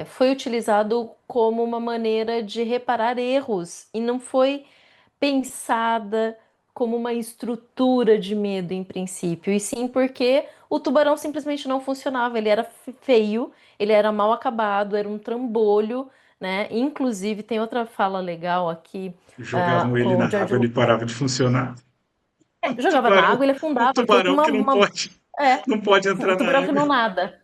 foi utilizado como uma maneira de reparar erros e não foi pensada como uma estrutura de medo em princípio, e sim porque o tubarão simplesmente não funcionava, ele era feio, ele era mal acabado, era um trambolho, né? Inclusive, tem outra fala legal aqui,
Jogavam ele
com
na
o George
água, ele
Lucas.
parava de funcionar. O
Jogava na
tubarão,
água, ele
o
afundava, ele foi para
tubarão
uma,
que não
uma-
pode,
É,
não pode
o
entrar na
tubarão que
água.
não nada.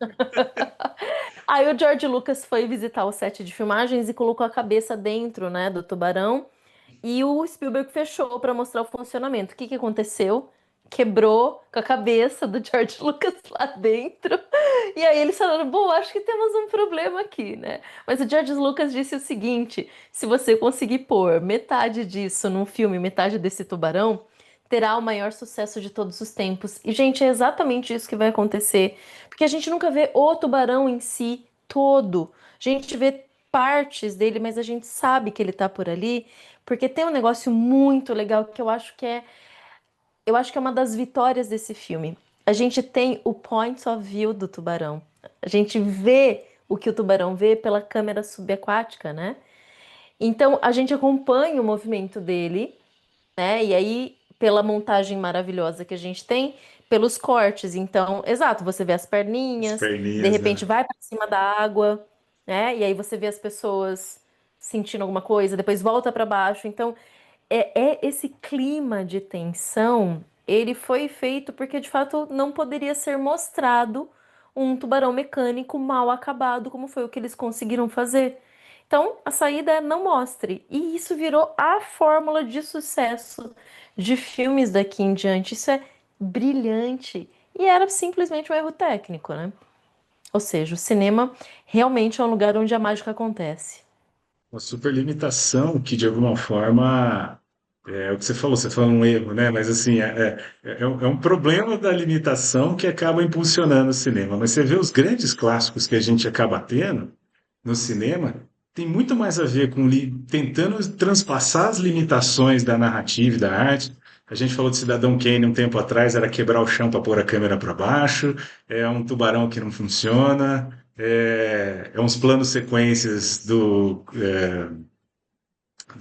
Aí o George Lucas foi visitar o set de filmagens e colocou a cabeça dentro, né, do tubarão. E o Spielberg fechou para mostrar o funcionamento. O que que aconteceu? Quebrou com a cabeça do George Lucas lá dentro. E aí eles falaram: bom, acho que temos um problema aqui, né? Mas o George Lucas disse o seguinte: se você conseguir pôr metade disso num filme, metade desse tubarão, terá o maior sucesso de todos os tempos. E, gente, é exatamente isso que vai acontecer. Porque a gente nunca vê o tubarão em si todo. A gente vê partes dele, mas a gente sabe que ele tá por ali, porque tem um negócio muito legal que eu acho que é uma das vitórias desse filme. A gente tem o point of view do tubarão. A gente vê o que o tubarão vê pela câmera subaquática, né? Então a gente acompanha o movimento dele, né? E aí, pela montagem maravilhosa que a gente tem, pelos cortes. Então, exato, você vê as
As
perninhas, de
perninhas,
repente
né?
vai para cima da água, né? E aí você vê as pessoas sentindo alguma coisa, depois volta para baixo. Então, é esse clima de tensão, ele foi feito porque de fato não poderia ser mostrado um tubarão mecânico mal acabado, como foi o que eles conseguiram fazer. Então, a saída é não mostre. E isso virou a fórmula de sucesso de filmes daqui em diante. Isso é brilhante. E era simplesmente um erro técnico, né? Ou seja, o cinema realmente é um lugar onde a mágica acontece.
Uma super limitação que, de alguma forma, é o que você falou um erro, né? Mas, assim, é um problema da limitação que acaba impulsionando o cinema. Mas você vê os grandes clássicos que a gente acaba tendo no cinema, tem muito mais a ver com tentando transpassar as limitações da narrativa e da arte. A gente falou de Cidadão Kane um tempo atrás, era quebrar o chão para pôr a câmera para baixo, é um tubarão que não funciona, é uns planos sequências do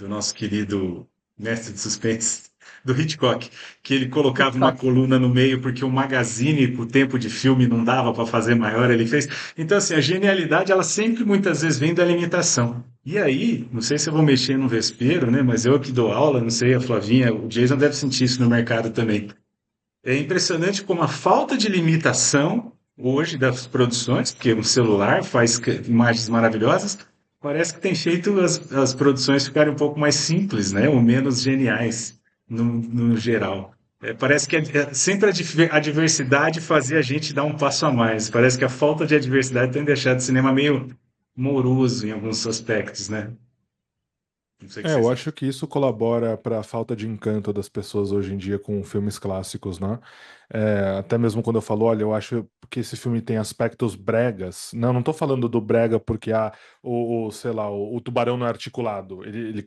nosso querido mestre de suspense, do Hitchcock, que ele colocava uma
Hitchcock.
coluna no meio porque o magazine, o tempo de filme não dava para fazer maior, ele fez. Então, assim, a genialidade, ela sempre, muitas vezes, vem da limitação. E aí, não sei se eu vou mexer no vespeiro, né, mas eu que dou aula, não sei, a Flavinha, o Jason deve sentir isso no mercado também. É impressionante como a falta de limitação hoje das produções, porque um celular faz imagens maravilhosas, parece que tem feito as produções ficarem um pouco mais simples, né? Ou menos geniais no geral. Parece que sempre a diversidade fazia a gente dar um passo a mais. Parece que a falta de adversidade tem deixado o cinema meio moroso em alguns aspectos, né? Não sei o que
Eu
vocês
acho
acham.
que isso colabora para a falta de encanto das pessoas hoje em dia com filmes clássicos, né? Até mesmo quando eu falo, olha, eu acho que esse filme tem aspectos bregas. Não tô falando do brega porque sei lá, o tubarão não é articulado.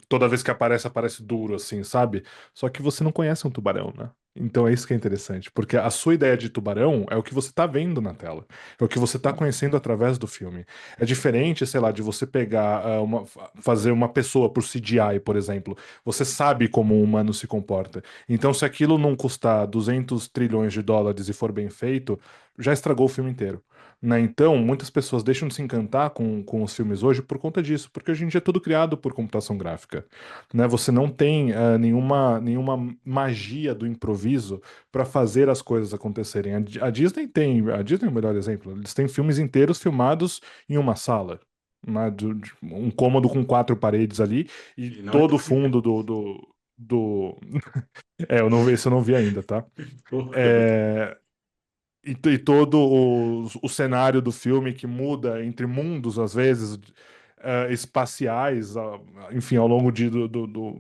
Toda vez que aparece, aparece duro, assim, sabe? Só que você não conhece um tubarão, né? Então é isso que é interessante, porque a sua ideia de tubarão é o que você tá vendo na tela, é o que você tá conhecendo através do filme. É diferente, sei lá, de você pegar, fazer uma pessoa por CGI, por exemplo. Você sabe como um humano se comporta. Então, se aquilo não custar 200 trilhões de dólares e for bem feito, já estragou o filme inteiro. Né? Então, muitas pessoas deixam de se encantar com os filmes hoje por conta disso, porque hoje em dia é tudo criado por computação gráfica. Né? Você não tem nenhuma magia do improviso para fazer as coisas acontecerem. A Disney é o melhor exemplo. Eles têm filmes inteiros filmados em uma sala, né, um cômodo com quatro paredes ali e
E não é
todo o
tão
fundo do... esse eu não vi ainda, tá?
importante.
É, e todo o cenário do filme que muda entre mundos às vezes. espaciais, enfim, ao longo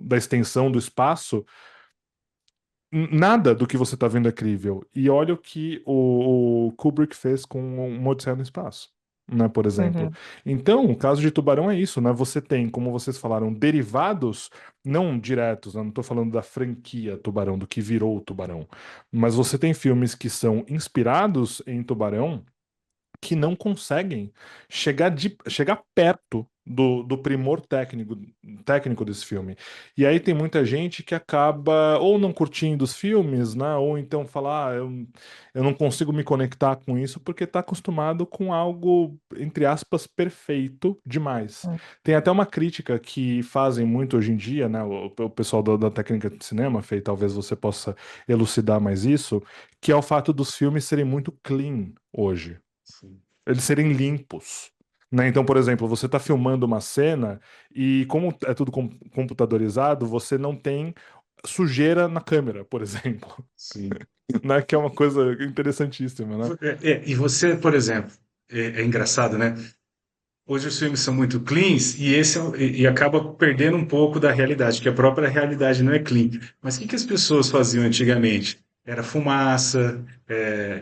da extensão do espaço, nada do que você está vendo é crível. E olha o que o Kubrick fez com uma Odisseia no Espaço, né, por exemplo.
Uhum.
Então, o caso de Tubarão é isso, né? Você tem, como vocês falaram, derivados não diretos, né? Não estou falando da franquia Tubarão, do que virou o Tubarão, mas você tem filmes que são inspirados em Tubarão que não conseguem chegar perto do primor técnico desse filme. E aí tem muita gente que acaba ou não curtindo os filmes, né? Ou então falar, eu não consigo me conectar com isso porque está acostumado com algo, entre aspas, perfeito demais. Tem até uma crítica que fazem muito hoje em dia, né? O pessoal da técnica de cinema, Fei, talvez você possa elucidar mais isso, que é o fato dos filmes serem muito clean hoje,
Sim.
eles serem limpos. Né? Então, por exemplo, você está filmando uma cena e, como é tudo computadorizado, você não tem sujeira na câmera, por exemplo.
Sim.
Né? Que é uma coisa interessantíssima, né?
E você, por exemplo, é engraçado, né? Hoje os filmes são muito cleans e e acaba perdendo um pouco da realidade, que a própria realidade não é clean. Mas o que as pessoas faziam antigamente? Era fumaça,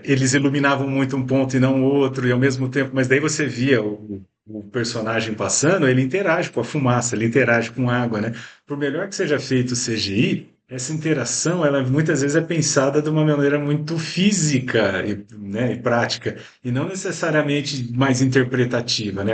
eles iluminavam muito um ponto e não outro, e ao mesmo tempo, mas daí você via o personagem passando, ele interage com a fumaça, ele interage com a água, né? Por melhor que seja feito o CGI, essa interação, ela muitas vezes é pensada de uma maneira muito física né, e prática e não necessariamente mais interpretativa, né?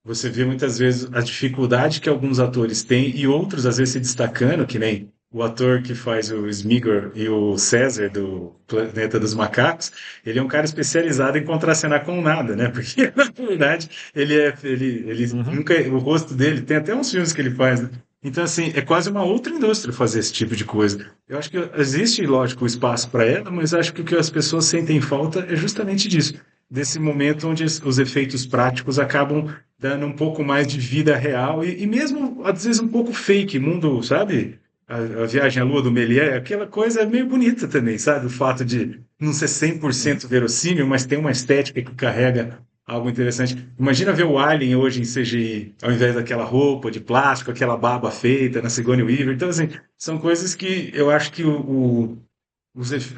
Você vê muitas vezes a dificuldade que alguns atores têm e outros às vezes se destacando, que nem o ator que faz o Smeagol e o César do Planeta dos Macacos, ele é um cara especializado em contracenar com nada, né? Porque na verdade ele
Uhum.
nunca, o rosto dele tem até uns filmes que ele faz, né? Então, assim, é quase uma outra indústria fazer esse tipo de coisa. Eu acho que existe, lógico, o espaço para ela, mas acho que o que as pessoas sentem falta é justamente disso, desse momento onde os efeitos práticos acabam dando um pouco mais de vida real e mesmo, às vezes, um pouco fake, mundo, sabe? A Viagem à Lua do Méliès, aquela coisa meio bonita também, sabe? O fato de não ser 100% verossímil, mas tem uma estética que carrega algo interessante. Imagina ver o Alien hoje em CGI, ao invés daquela roupa de plástico, aquela barba feita na Sigourney Weaver. Então, assim, são coisas que eu acho que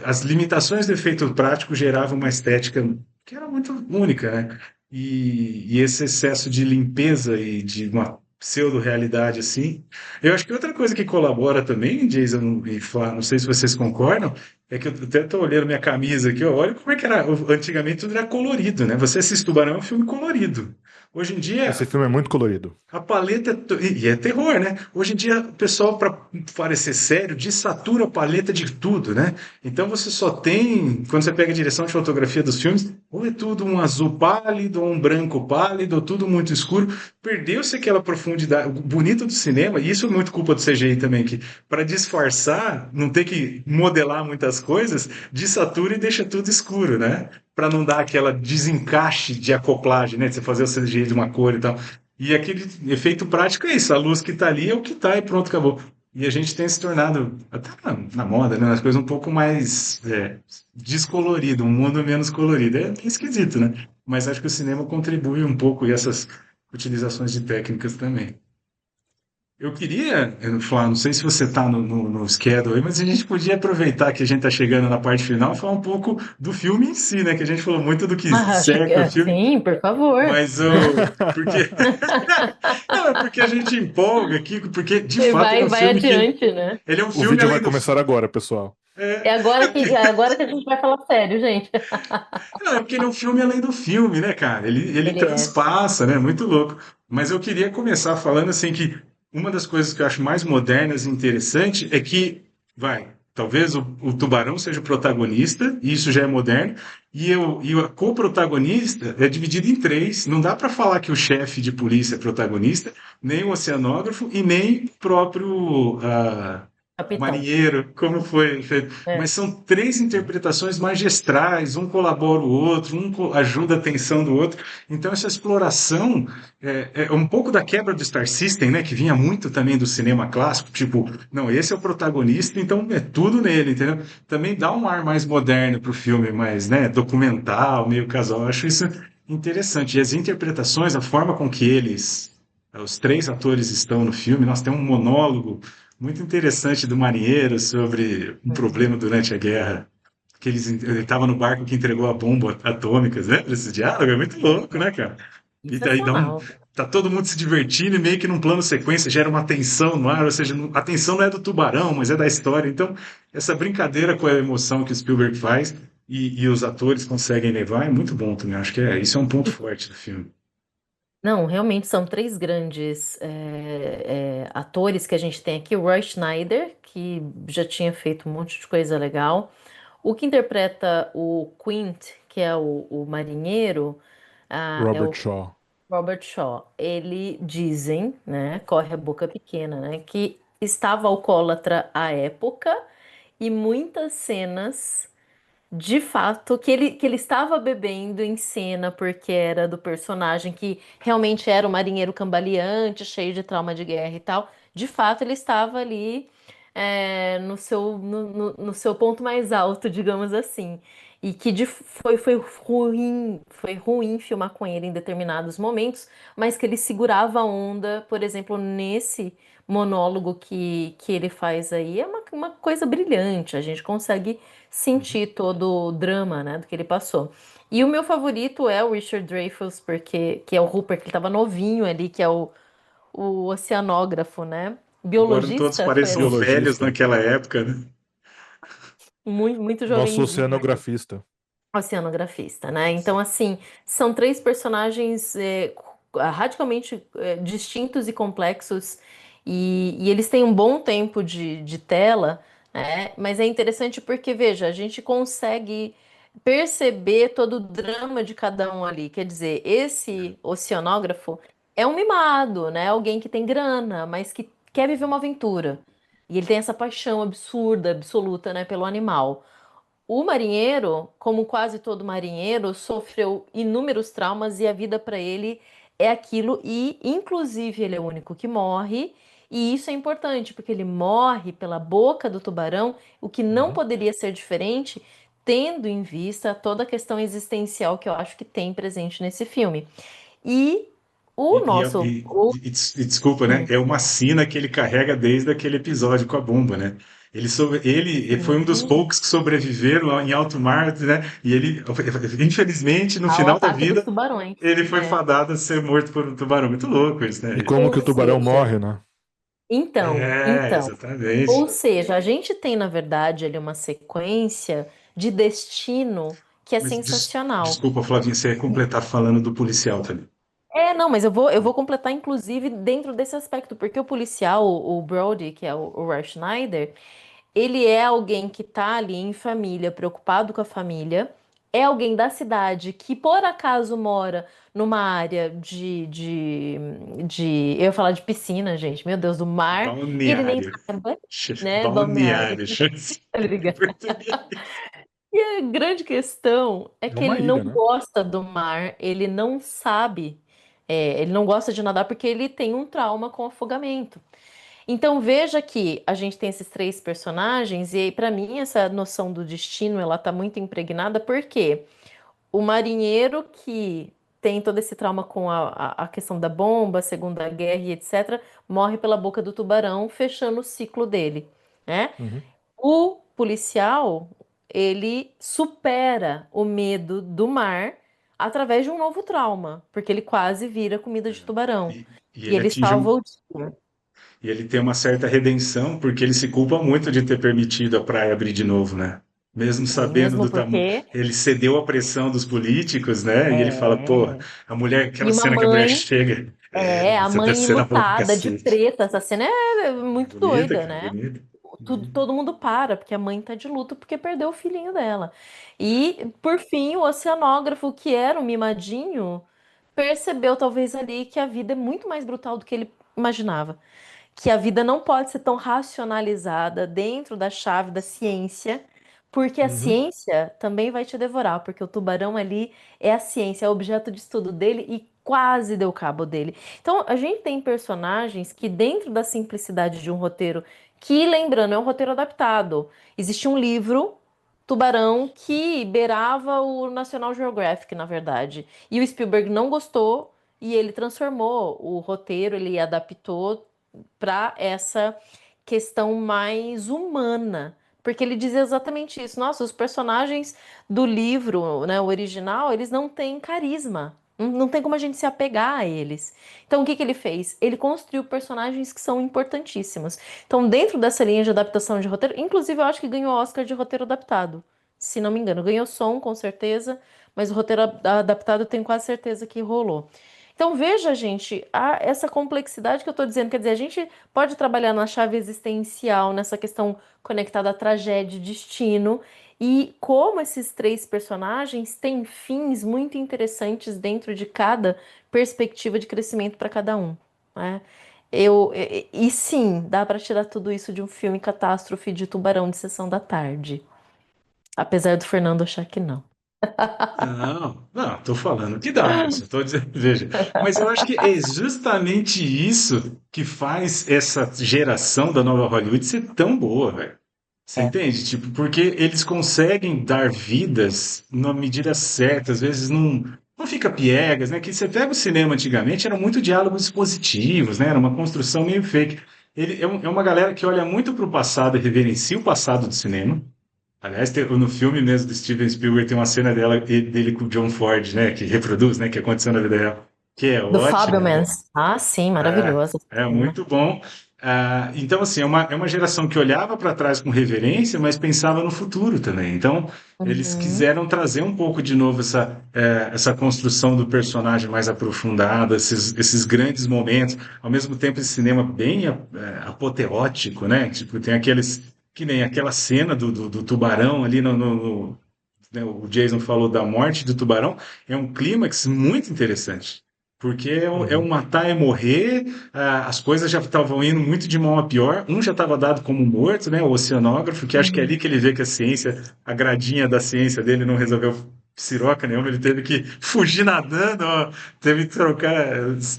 as limitações do efeito prático geravam uma estética que era muito única, né? E esse excesso de limpeza e de uma pseudo-realidade assim. Eu acho que outra coisa que colabora também, Jason e Flá, não sei se vocês concordam, é que eu até estou olhando minha camisa aqui, ó, olha como é que era. Antigamente tudo era colorido, né? Você assiste Tubarão é um filme colorido. Hoje em
Esse
dia,
filme é muito colorido.
a paleta e é terror, né? Hoje em dia, o pessoal, para parecer sério, desatura a paleta de tudo, né? Então você só tem, quando você pega a direção de fotografia dos filmes, ou é tudo um azul pálido, ou um branco pálido, ou tudo muito escuro. Perdeu-se aquela profundidade, o bonito do cinema, e isso é muito culpa do CGI também, que para disfarçar, não ter que modelar muitas coisas, desatura e deixa tudo escuro, né? Para não dar aquela desencaixe de acoplagem, né? De você fazer o CGI de uma cor e tal. E aquele efeito prático é isso, a luz que está ali é o que está e pronto, acabou. E a gente tem se tornado, até na moda, né, as coisas um pouco mais descolorido, um mundo menos colorido. É meio esquisito, né? Mas acho que o cinema contribui um pouco e essas utilizações de técnicas também. Eu queria, falar, não sei se você está no schedule aí, mas a gente podia aproveitar que a gente está chegando na parte final e falar um pouco do filme em si, né? Que a gente falou muito do que
Ah,
cerca o filme,
sim, por favor.
mas porque não, é porque a gente empolga aqui, porque de
E
fato ele é um
vai
filme que
adiante, né?
ele é um
O
filme
vídeo vai
além do
começar agora, pessoal.
É agora que a gente vai falar sério, gente.
não, é porque ele é um filme além do filme, né, cara? Ele
Ele é.
transpassa, né? Muito louco. Mas eu queria começar falando assim que uma das coisas que eu acho mais modernas e interessante é que, talvez o Tubarão seja o protagonista, e isso já é moderno, e a co-protagonista é dividida em três. Não dá para falar que o chefe de polícia é protagonista, nem o oceanógrafo e nem o próprio
Capitão.
marinheiro, como foi feito.
É.
Mas são três interpretações magistrais, um colabora o outro, ajuda a tensão do outro. Então, essa exploração é um pouco da quebra do Star System, né, que vinha muito também do cinema clássico, tipo, não, esse é o protagonista, então é tudo nele, entendeu? Também dá um ar mais moderno para o filme, mais, né, documental, meio casual. Eu acho isso interessante. E as interpretações, a forma com que eles Os três atores estão no filme. Nós temos um monólogo muito interessante do marinheiro sobre um
Uhum.
problema durante a guerra. Que ele estava no barco que entregou a bomba atômica, lembra esse diálogo? É muito louco, né, cara? E daí
Sensacional.
tá todo mundo se divertindo e meio que num plano sequência gera uma tensão no ar, ou seja, a tensão não é do tubarão, mas é da história. Então, essa brincadeira com a emoção que o Spielberg faz e os atores conseguem levar é muito bom também. Acho que isso é um ponto forte do filme.
Não, realmente são três grandes atores que a gente tem aqui. O Roy Schneider, que já tinha feito um monte de coisa legal. O que interpreta o Quint, que é o marinheiro, é
Robert
o
Shaw.
Robert Shaw. Ele dizem, né, corre a boca pequena, né, que estava alcoólatra à época e muitas cenas de fato, que ele estava bebendo em cena porque era do personagem que realmente era um marinheiro cambaleante, cheio de trauma de guerra e tal. De fato, ele estava ali no seu ponto mais alto, digamos assim. E que foi ruim filmar com ele em determinados momentos, mas que ele segurava a onda, por exemplo, nesse monólogo que ele faz aí, é uma coisa brilhante. A gente consegue
Uhum.
sentir todo o drama, né, do que ele passou. E o meu favorito é o Richard Dreyfuss, porque que é o Rupert, que ele estava novinho ali, que é o oceanógrafo, né?
Embora todos
Biologista, foi
pareçam
assim,
velhos
Biologista.
naquela época, né?
muito, muito
Nosso
jovenzinho.
oceanografista.
Oceanografista, né? Então, assim, são três personagens radicalmente distintos e complexos, e eles têm um bom tempo de tela, né? Mas é interessante porque, veja, a gente consegue perceber todo o drama de cada um ali. Quer dizer, esse oceanógrafo é um mimado, né? Alguém que tem grana, mas que quer viver uma aventura. E ele tem essa paixão absurda, absoluta, né, pelo animal. O marinheiro, como quase todo marinheiro, sofreu inúmeros traumas e a vida para ele é aquilo, e inclusive ele é o único que morre, e isso é importante, porque ele morre pela boca do tubarão, o que não
Uhum.
poderia ser diferente, tendo em vista toda a questão existencial que eu acho que tem presente nesse filme. E
E,
o
e,
nosso.
e desculpa, né? É uma sina que ele carrega desde aquele episódio com a bomba, né? Ele foi um dos
Sim,
poucos que sobreviveram lá em alto mar, né? E ele, infelizmente, no
ao
final da
ataque dos
vida,
tubarões.
ele foi
É.
fadado a ser morto por um tubarão. Muito louco isso,
E
né?
como que
Ou
o tubarão
seja,
morre, né?
então,
É,
então. Ou
exatamente.
seja, a gente tem, na verdade, ali uma sequência de destino que é
Mas
sensacional.
desculpa, Flavinho, você ia completar falando do policial também.
Não, mas eu vou completar, inclusive, dentro desse aspecto, porque o policial, o Brody, que é o Roy Schneider, ele é alguém que tá ali em família, preocupado com a família, é alguém da cidade que, por acaso, mora numa área eu ia falar de piscina, gente, meu Deus, do mar, e ele nem
Balneário.
sabe, né, balneário.
Balneário. Em
Obrigada.
português.
E a grande questão é
É
que
uma
ele não
ilha, né?
gosta do mar, ele não sabe, ele não gosta de nadar porque ele tem um trauma com afogamento. Então veja que a gente tem esses três personagens e para mim essa noção do destino ela tá muito impregnada porque o marinheiro que tem todo esse trauma com a questão da bomba, a Segunda Guerra e etc., morre pela boca do tubarão, fechando o ciclo dele, né?
Uhum.
O policial, ele supera o medo do mar através de um novo trauma, porque ele quase vira comida de tubarão.
E
E
ele
ele
atinge
salva o dia.
e ele tem uma certa redenção, porque ele se culpa muito de ter permitido a praia abrir de novo, né? Mesmo
Sim,
sabendo
mesmo
do tamanho.
porque
Ele cedeu à pressão dos políticos, né? E ele fala, pô,
é.
a mulher, aquela
E uma
cena que a mulher
mãe,
chega,
a
essa
mãe
cena boa pra
enlutada de
cacete.
preta. Essa cena é muito
Bonita,
doida,
cara,
né?
bonita.
Todo mundo para, porque a mãe tá de luto porque perdeu o filhinho dela. E, por fim, o oceanógrafo, que era um mimadinho, percebeu talvez ali que a vida é muito mais brutal do que ele imaginava. Que a vida não pode ser tão racionalizada dentro da chave da ciência, porque a
Uhum.
ciência também vai te devorar, porque o tubarão ali é a ciência, é o objeto de estudo dele e quase deu cabo dele. Então, a gente tem personagens que, dentro da simplicidade de um roteiro, que, lembrando, é um roteiro adaptado, existe um livro. Tubarão que beirava o National Geographic, na verdade. E o Spielberg não gostou e ele transformou o roteiro, ele adaptou para essa questão mais humana, porque ele dizia exatamente isso. Nossa, os personagens do livro, né, o original, eles não têm carisma. Não tem como a gente se apegar a eles. Então, o que que ele fez? Ele construiu personagens que são importantíssimos. Então, dentro dessa linha de adaptação de roteiro, inclusive eu acho que ganhou Oscar de roteiro adaptado, se não me engano. Ganhou som, com certeza, mas o roteiro adaptado eu tenho quase certeza que rolou. Então, veja, gente, essa complexidade que eu estou dizendo. Quer dizer, a gente pode trabalhar na chave existencial, nessa questão conectada à tragédia e destino, e como esses três personagens têm fins muito interessantes dentro de cada perspectiva de crescimento para cada um, né? E sim, dá para tirar tudo isso de um filme catástrofe de Tubarão de Sessão da Tarde. Apesar do Fernando achar que não.
Não, não, tô falando que dá, moça. Tô dizendo, veja. Mas eu acho que é justamente isso que faz essa geração da nova Hollywood ser tão boa, velho. Você
É.
entende? Tipo, porque eles conseguem dar vidas na medida certa, às vezes não fica piegas, né? Que você pega o cinema antigamente, eram muito diálogos expositivos, né? Era uma construção meio fake. É uma galera que olha muito para o passado e reverencia o passado do cinema. Aliás, no filme mesmo do Steven Spielberg tem uma cena dele com o John Ford, né? Que reproduz, né? Que aconteceu na vida real. Que é
Do
ótima, né?
Fabelmans. Ah, sim,
É,
maravilhosa essa
é
cena.
muito bom. Então, assim, é uma geração que olhava para trás com reverência, mas pensava no futuro também. Então, eles
Uhum,
quiseram trazer um pouco de novo essa construção do personagem mais aprofundada, esses grandes momentos. Ao mesmo tempo, esse cinema bem apoteótico, né? Tipo, tem aqueles. Que nem aquela cena do tubarão ali né, o Jason falou da morte do tubarão, é um clímax muito interessante. Porque é um
Uhum.
matar e morrer, as coisas já estavam indo muito de mal a pior. Um já estava dado como morto, né? O oceanógrafo, que acho que é ali
uhum.
que ele vê que a ciência, a gradinha da ciência dele não resolveu siroca nenhuma, ele teve que fugir nadando, ó, teve que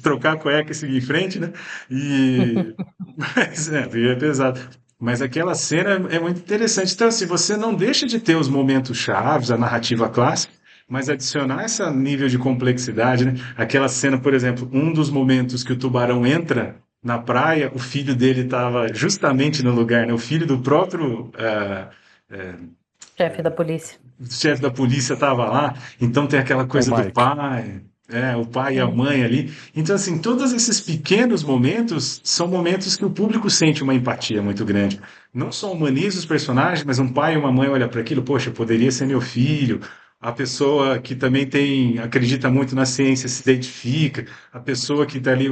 trocar a cueca e seguir em frente, né? E. Mas é pesado. Mas aquela cena é muito interessante. Então, assim, você não deixa de ter os momentos chaves, a narrativa clássica, mas adicionar esse nível de complexidade, né? Aquela cena, por exemplo, um dos momentos que o tubarão entra na praia, o filho dele estava justamente no lugar, né? O filho do próprio
Chefe da polícia.
chefe da polícia estava lá, então tem aquela
O
coisa do
Mike.
pai, o pai e a
Uhum.
mãe ali. Então, assim, todos esses pequenos momentos são momentos que o público sente uma empatia muito grande. Não só humaniza os personagens, mas um pai e uma mãe olham para aquilo, poxa, poderia ser meu filho. A pessoa que também acredita muito na ciência se identifica, a pessoa que está ali,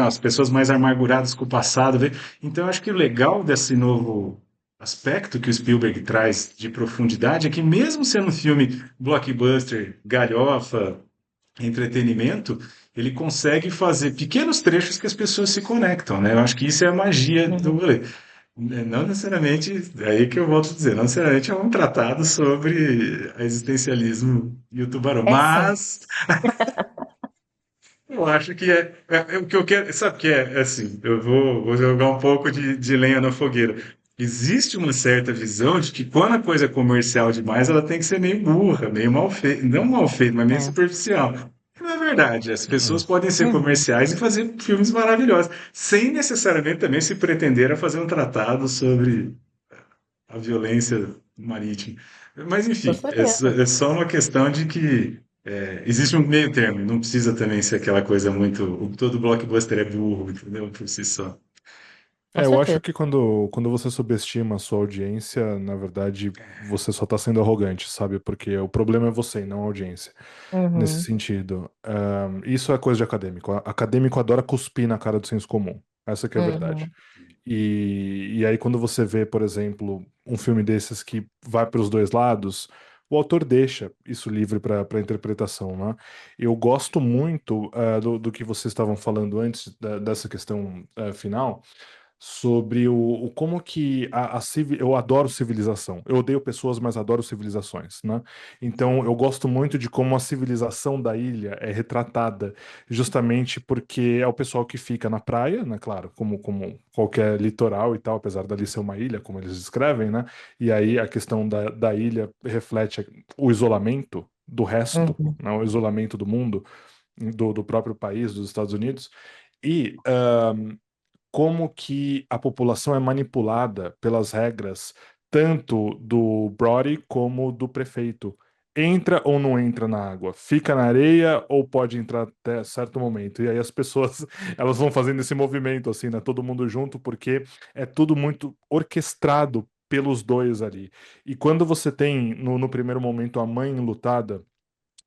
as pessoas mais amarguradas com o passado. Vê? Então, eu acho que o legal desse novo aspecto que o Spielberg traz de profundidade é que, mesmo sendo um filme blockbuster, galhofa, entretenimento, ele consegue fazer pequenos trechos que as pessoas se conectam, né? Eu acho que isso é a magia do
Uhum.
rolê. Não necessariamente, é aí que eu volto a dizer, não necessariamente é um tratado sobre existencialismo e o tubarão,
É sim.
mas eu acho que é o que eu quero. Sabe o que é? Assim, eu vou jogar um pouco de lenha na fogueira. Existe uma certa visão de que quando a coisa é comercial demais, ela tem que ser meio burra, meio mal feita. Não mal feita, mas meio
É.
superficial. E não é verdade. As pessoas
Uhum.
podem ser
Uhum.
comerciais e fazer filmes maravilhosos, sem necessariamente também se pretender a fazer um tratado sobre a violência marítima. Mas,
Com
enfim,
certeza.
é só uma questão de que existe um meio termo, não precisa também ser aquela coisa muito. Todo blockbuster é burro, entendeu? Por si só.
Com
Eu acho
certeza.
que quando você subestima a sua audiência, na verdade, você só tá sendo arrogante, sabe? Porque o problema é você e não a audiência. Nesse
Uhum.
sentido. Isso é coisa de acadêmico. Acadêmico adora cuspir na cara do senso comum. Essa que é a verdade.
Uhum.
E aí, quando você vê, por exemplo, um filme desses que vai para os dois lados, o autor deixa isso livre para interpretação, né? Eu gosto muito do que vocês estavam falando antes dessa questão final sobre o como que eu adoro civilização. Eu odeio pessoas, mas adoro civilizações, né? Então eu gosto muito de como a civilização da ilha é retratada, justamente porque é o pessoal que fica na praia, né? Claro, como qualquer litoral e tal, apesar dali ser uma ilha, como eles descrevem, né? E aí a questão da ilha reflete o isolamento do resto,
Uhum.
né? O isolamento do mundo. do próprio país, dos Estados Unidos, e como que a população é manipulada pelas regras tanto do Brody como do prefeito. Entra ou não entra na água? Fica na areia ou pode entrar até certo momento? E aí as pessoas elas vão fazendo esse movimento assim, né? Todo mundo junto, porque é tudo muito orquestrado pelos dois ali. E quando você tem no primeiro momento a mãe enlutada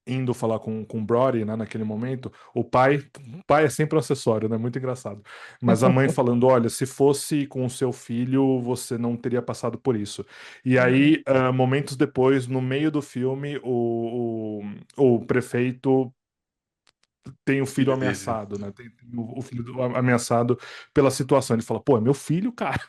indo falar com o Brody, né, naquele momento, o pai é sempre um acessório, né, muito engraçado. Mas a mãe falando, olha, se fosse com o seu filho, você não teria passado por isso. E
Uhum.
aí, momentos depois, no meio do filme, o prefeito tem o filho
Filho dele.
ameaçado, né? Tem o filho ameaçado pela situação. Ele fala, pô, é meu filho, cara.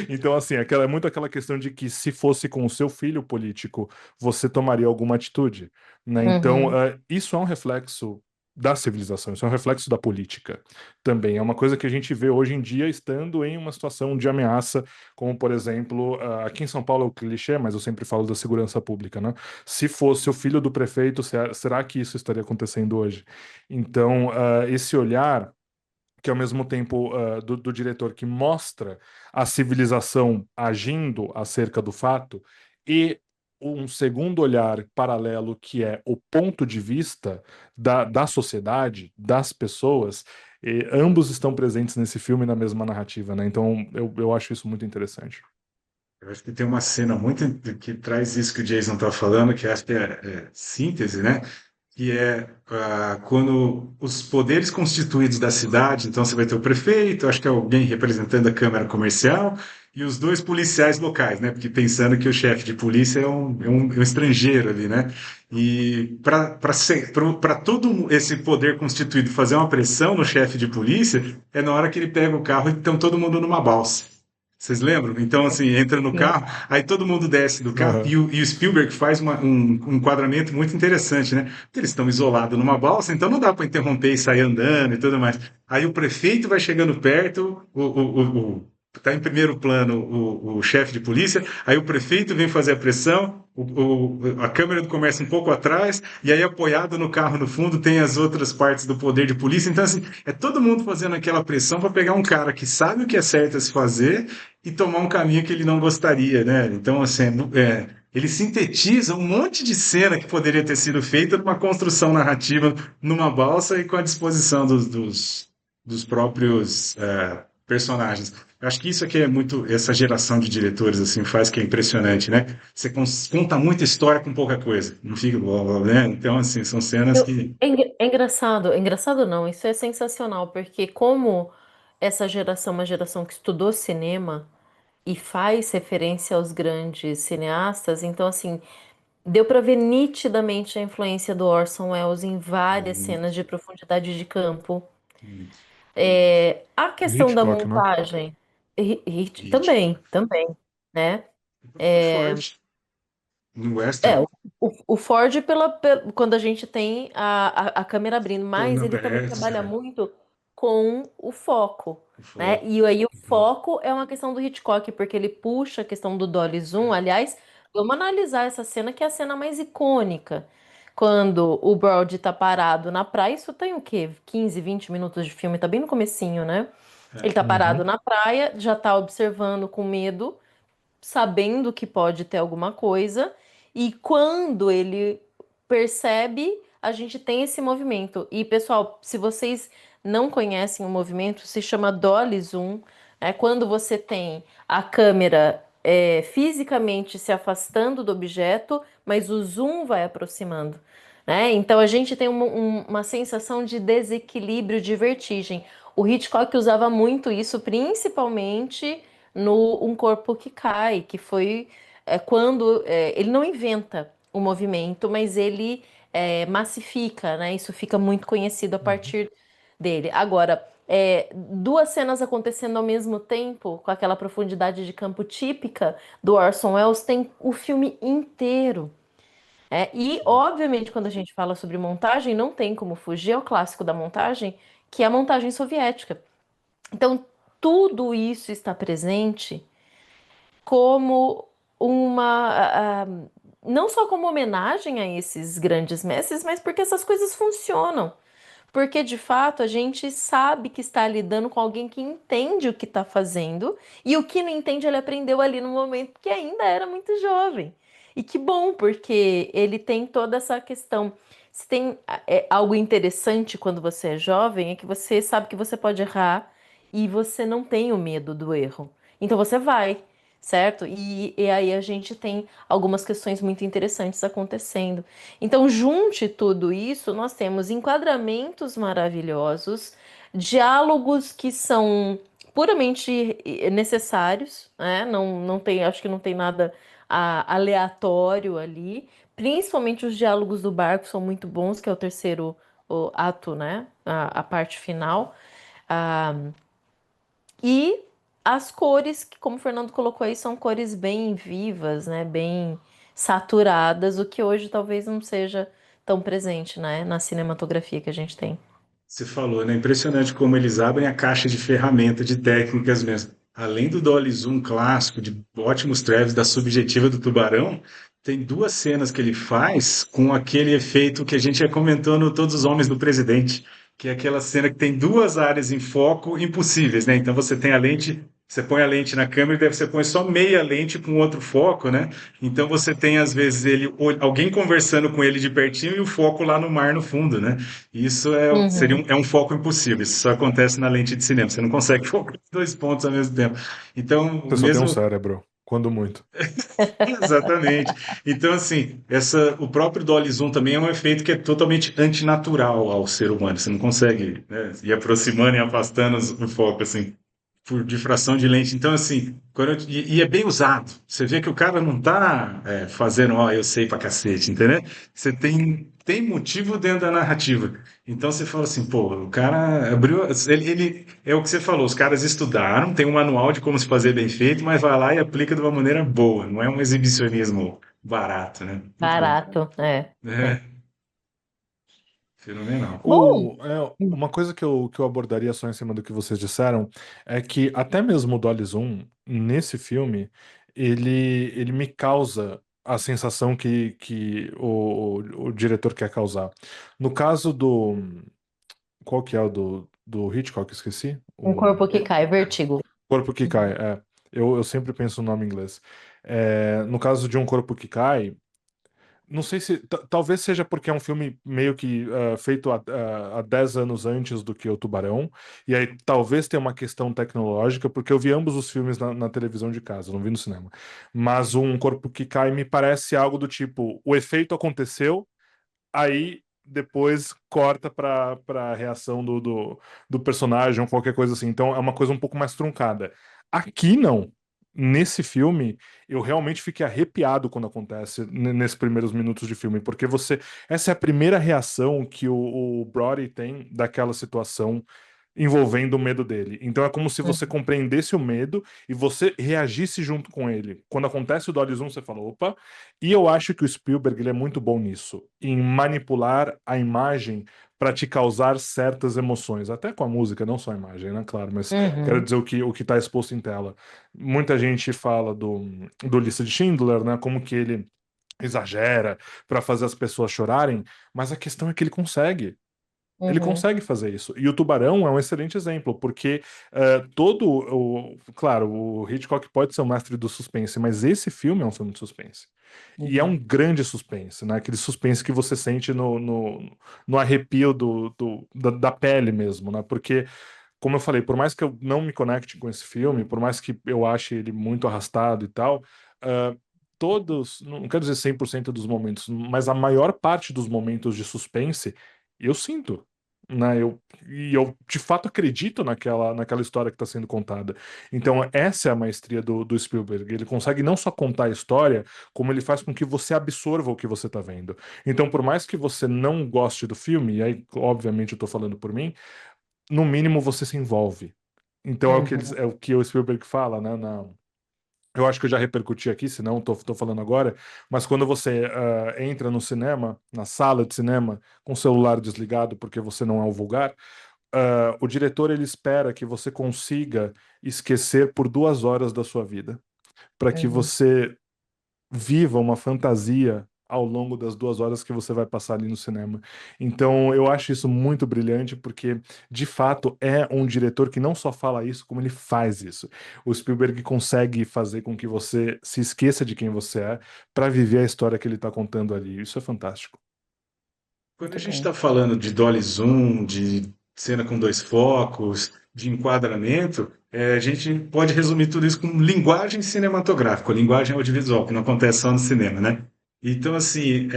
Então, assim, é muito aquela questão de que se fosse com o seu filho político, você tomaria alguma atitude, né? Então,
Uhum.
isso é um reflexo da civilização, isso é um reflexo da política também. É uma coisa que a gente vê hoje em dia estando em uma situação de ameaça, como, por exemplo, aqui em São Paulo é o clichê, mas eu sempre falo da segurança pública, né? Se fosse o filho do prefeito, será que isso estaria acontecendo hoje? Então, esse olhar, que ao mesmo tempo do diretor que mostra a civilização agindo acerca do fato, e um segundo olhar paralelo, que é o ponto de vista da sociedade, das pessoas, e ambos estão presentes nesse filme na mesma narrativa, né? Então, eu acho isso muito interessante.
Eu acho que tem uma cena muito que traz isso que o Jason está falando, que acho que é síntese, né? Que é quando os poderes constituídos da cidade, então você vai ter o prefeito, acho que é alguém representando a Câmara Comercial, e os dois policiais locais, né? Porque pensando que o chefe de polícia é um estrangeiro ali, né? E para todo esse poder constituído fazer uma pressão no chefe de polícia, é na hora que ele pega o carro e estão todo mundo numa balsa. Vocês lembram? Então, assim, entra no
Sim.
carro, aí todo mundo desce do carro
Aham.
e o Spielberg faz um enquadramento muito interessante, né? Porque eles estão isolados numa balsa, então não dá para interromper e sair andando e tudo mais. Aí o prefeito vai chegando perto, tá em primeiro plano o chefe de polícia, aí o prefeito vem fazer a pressão, a Câmara do Comércio um pouco atrás, e aí apoiado no carro no fundo tem as outras partes do poder de polícia. Então, assim, é todo mundo fazendo aquela pressão para pegar um cara que sabe o que é certo a se fazer e tomar um caminho que ele não gostaria, né? Então, assim, ele sintetiza um monte de cena que poderia ter sido feita numa construção narrativa numa balsa e com a disposição dos próprios personagens. Eu acho que isso aqui é muito, essa geração de diretores, assim, faz que é impressionante, né? Você conta muita história com pouca coisa, não fica, né? Então, assim, são cenas que...
É engraçado não, isso é sensacional, porque como essa geração é uma geração que estudou cinema e faz referência aos grandes cineastas, então assim, deu para ver nitidamente a influência do Orson Welles em várias cenas de profundidade de campo.
Muito.
A questão da
Hitchcock, né?
montagem, também,
Hitchcock.
também, né?
O próprio Ford, no
É,
Western,
o Ford, quando a gente tem a câmera abrindo, mas
torno
ele também
aberto,
trabalha muito com o foco,
o
né?
foco.
E aí o foco é uma questão do Hitchcock, porque ele puxa a questão do dolly zoom. Aliás, vamos analisar essa cena, que é a cena mais icônica. Quando o Brody tá parado na praia, isso tem o quê? 15, 20 minutos de filme, tá bem no comecinho, né? Ele tá parado
Uhum.
na praia, já tá observando com medo, sabendo que pode ter alguma coisa, e quando ele percebe, a gente tem esse movimento. E, pessoal, se vocês não conhecem o movimento, se chama dolly zoom. É quando você tem a câmera fisicamente se afastando do objeto, mas o zoom vai aproximando. Né? Então a gente tem uma sensação de desequilíbrio, de vertigem. O Hitchcock usava muito isso, principalmente no Um Corpo que Cai, que foi quando ele não inventa o movimento, mas ele massifica, né? Isso fica muito conhecido a
Uhum.
partir dele. Agora, duas cenas acontecendo ao mesmo tempo, com aquela profundidade de campo típica do Orson Welles, tem o filme inteiro. E, obviamente, quando a gente fala sobre montagem, não tem como fugir ao clássico da montagem, que é a montagem soviética. Então, tudo isso está presente como uma, não só como homenagem a esses grandes mestres, mas porque essas coisas funcionam. Porque de fato a gente sabe que está lidando com alguém que entende o que está fazendo e o que não entende ele aprendeu ali no momento que ainda era muito jovem. E que bom, porque ele tem toda essa questão. Se tem algo interessante quando você é jovem, é que você sabe que você pode errar e você não tem o medo do erro. Então você vai, certo? E aí a gente tem algumas questões muito interessantes acontecendo. Então, junte tudo isso, nós temos enquadramentos maravilhosos, diálogos que são puramente necessários, né? Não tem, acho que não tem nada aleatório ali. Principalmente os diálogos do barco são muito bons, que é o terceiro o ato, né? A parte final. Ah, e as cores, que, como o Fernando colocou aí, são cores bem vivas, né? Bem saturadas, o que hoje talvez não seja tão presente, né? Na cinematografia que a gente tem.
Você falou, né? Impressionante como eles abrem a caixa de ferramenta, de técnicas mesmo. Além do dolly zoom clássico, de ótimos traves da subjetiva do tubarão, tem duas cenas que ele faz com aquele efeito que a gente já comentou no Todos os Homens do Presidente, que é aquela cena que tem duas áreas em foco impossíveis, né? Então você tem a lente, você põe a lente na câmera e daí você põe só meia lente com outro foco, né? Então você tem às vezes ele, alguém conversando com ele de pertinho e o foco lá no mar no fundo, né? Isso
Uhum.
é um foco impossível. Isso só acontece na lente de cinema. Você não consegue focar em dois pontos ao mesmo tempo. Então, o
Você só tem um
mesmo.
cérebro, quando muito.
Exatamente. Então, assim, o próprio Dolly Zoom também é um efeito que é totalmente antinatural ao ser humano. Você não consegue, né, ir aproximando e afastando o foco, assim, por difração de lente. Então, assim, e é bem usado. Você vê que o cara não tá fazendo, ó, eu sei pra cacete, entendeu? Você tem motivo dentro da narrativa. Então você fala assim, pô, o cara abriu. Ele é o que você falou, os caras estudaram, tem um manual de como se fazer bem feito, mas vai lá e aplica de uma maneira boa, não é um exibicionismo barato, né? Muito bom.
Barato, é.
É,
É.
fenomenal.
Bom,
Uma coisa que eu abordaria só em cima do que vocês disseram é que até mesmo o Dolly Zoom, nesse filme, ele me causa a sensação que o diretor quer causar. No caso do. Qual que é o do Hitchcock? Esqueci?
um corpo que cai, vertigo.
Corpo que cai, é. Eu sempre penso no nome em inglês. No caso de Um Corpo que Cai, não sei se. Talvez seja porque é um filme meio que feito há 10 anos antes do que o Tubarão. E aí talvez tenha uma questão tecnológica, porque eu vi ambos os filmes na televisão de casa, não vi no cinema. Mas Um Corpo que Cai me parece algo do tipo: o efeito aconteceu, aí depois corta para a reação do personagem ou qualquer coisa assim. Então é uma coisa um pouco mais truncada. Aqui não. Nesse filme, eu realmente fiquei arrepiado quando acontece nesses primeiros minutos de filme, porque essa é a primeira reação que o Brody tem daquela situação envolvendo o medo dele. Então é como se você
Uhum.
compreendesse o medo e você reagisse junto com ele. Quando acontece o Dolly Zoom, você fala, opa. E eu acho que o Spielberg ele é muito bom nisso, em manipular a imagem para te causar certas emoções, até com a música, não só a imagem, né? Claro, mas quero
Uhum.
dizer o que está exposto em tela. Muita gente fala do Lista de Schindler, né? Como que ele exagera para fazer as pessoas chorarem, mas a questão é que ele consegue. Ele
Uhum.
consegue fazer isso. E o Tubarão é um excelente exemplo, porque claro, o Hitchcock pode ser o mestre do suspense, mas esse filme é um filme de suspense. E é um
Uhum.
grande suspense, né? Aquele suspense que você sente no arrepio da pele mesmo, né? Porque, como eu falei, por mais que eu não me conecte com esse filme, por mais que eu ache ele muito arrastado e tal, ah, todos, não quero dizer 100% dos momentos, mas a maior parte dos momentos de suspense eu sinto, né? E eu de fato acredito naquela história que está sendo contada. Então, essa é a maestria do Spielberg. Ele consegue não só contar a história, como ele faz com que você absorva o que você está vendo. Então, por mais que você não goste do filme, e aí, obviamente, eu estou falando por mim, no mínimo você se envolve. Então
Uhum.
é o que o Spielberg fala, né? Eu acho que eu já repercuti aqui, senão tô falando agora, mas quando você entra no cinema, na sala de cinema, com o celular desligado porque você não é o vulgar, o diretor ele espera que você consiga esquecer por 2 horas da sua vida, para que
Uhum.
você viva uma fantasia ao longo das 2 horas que você vai passar ali no cinema. Então, eu acho isso muito brilhante, porque, de fato, é um diretor que não só fala isso, como ele faz isso. O Spielberg consegue fazer com que você se esqueça de quem você é para viver a história que ele está contando ali. Isso é fantástico.
Quando a
Muito
gente
bom.
está falando de dolly zoom, de cena com dois focos, de enquadramento, a gente pode resumir tudo isso com linguagem cinematográfica, linguagem audiovisual, que não acontece só no cinema, né? Então, assim,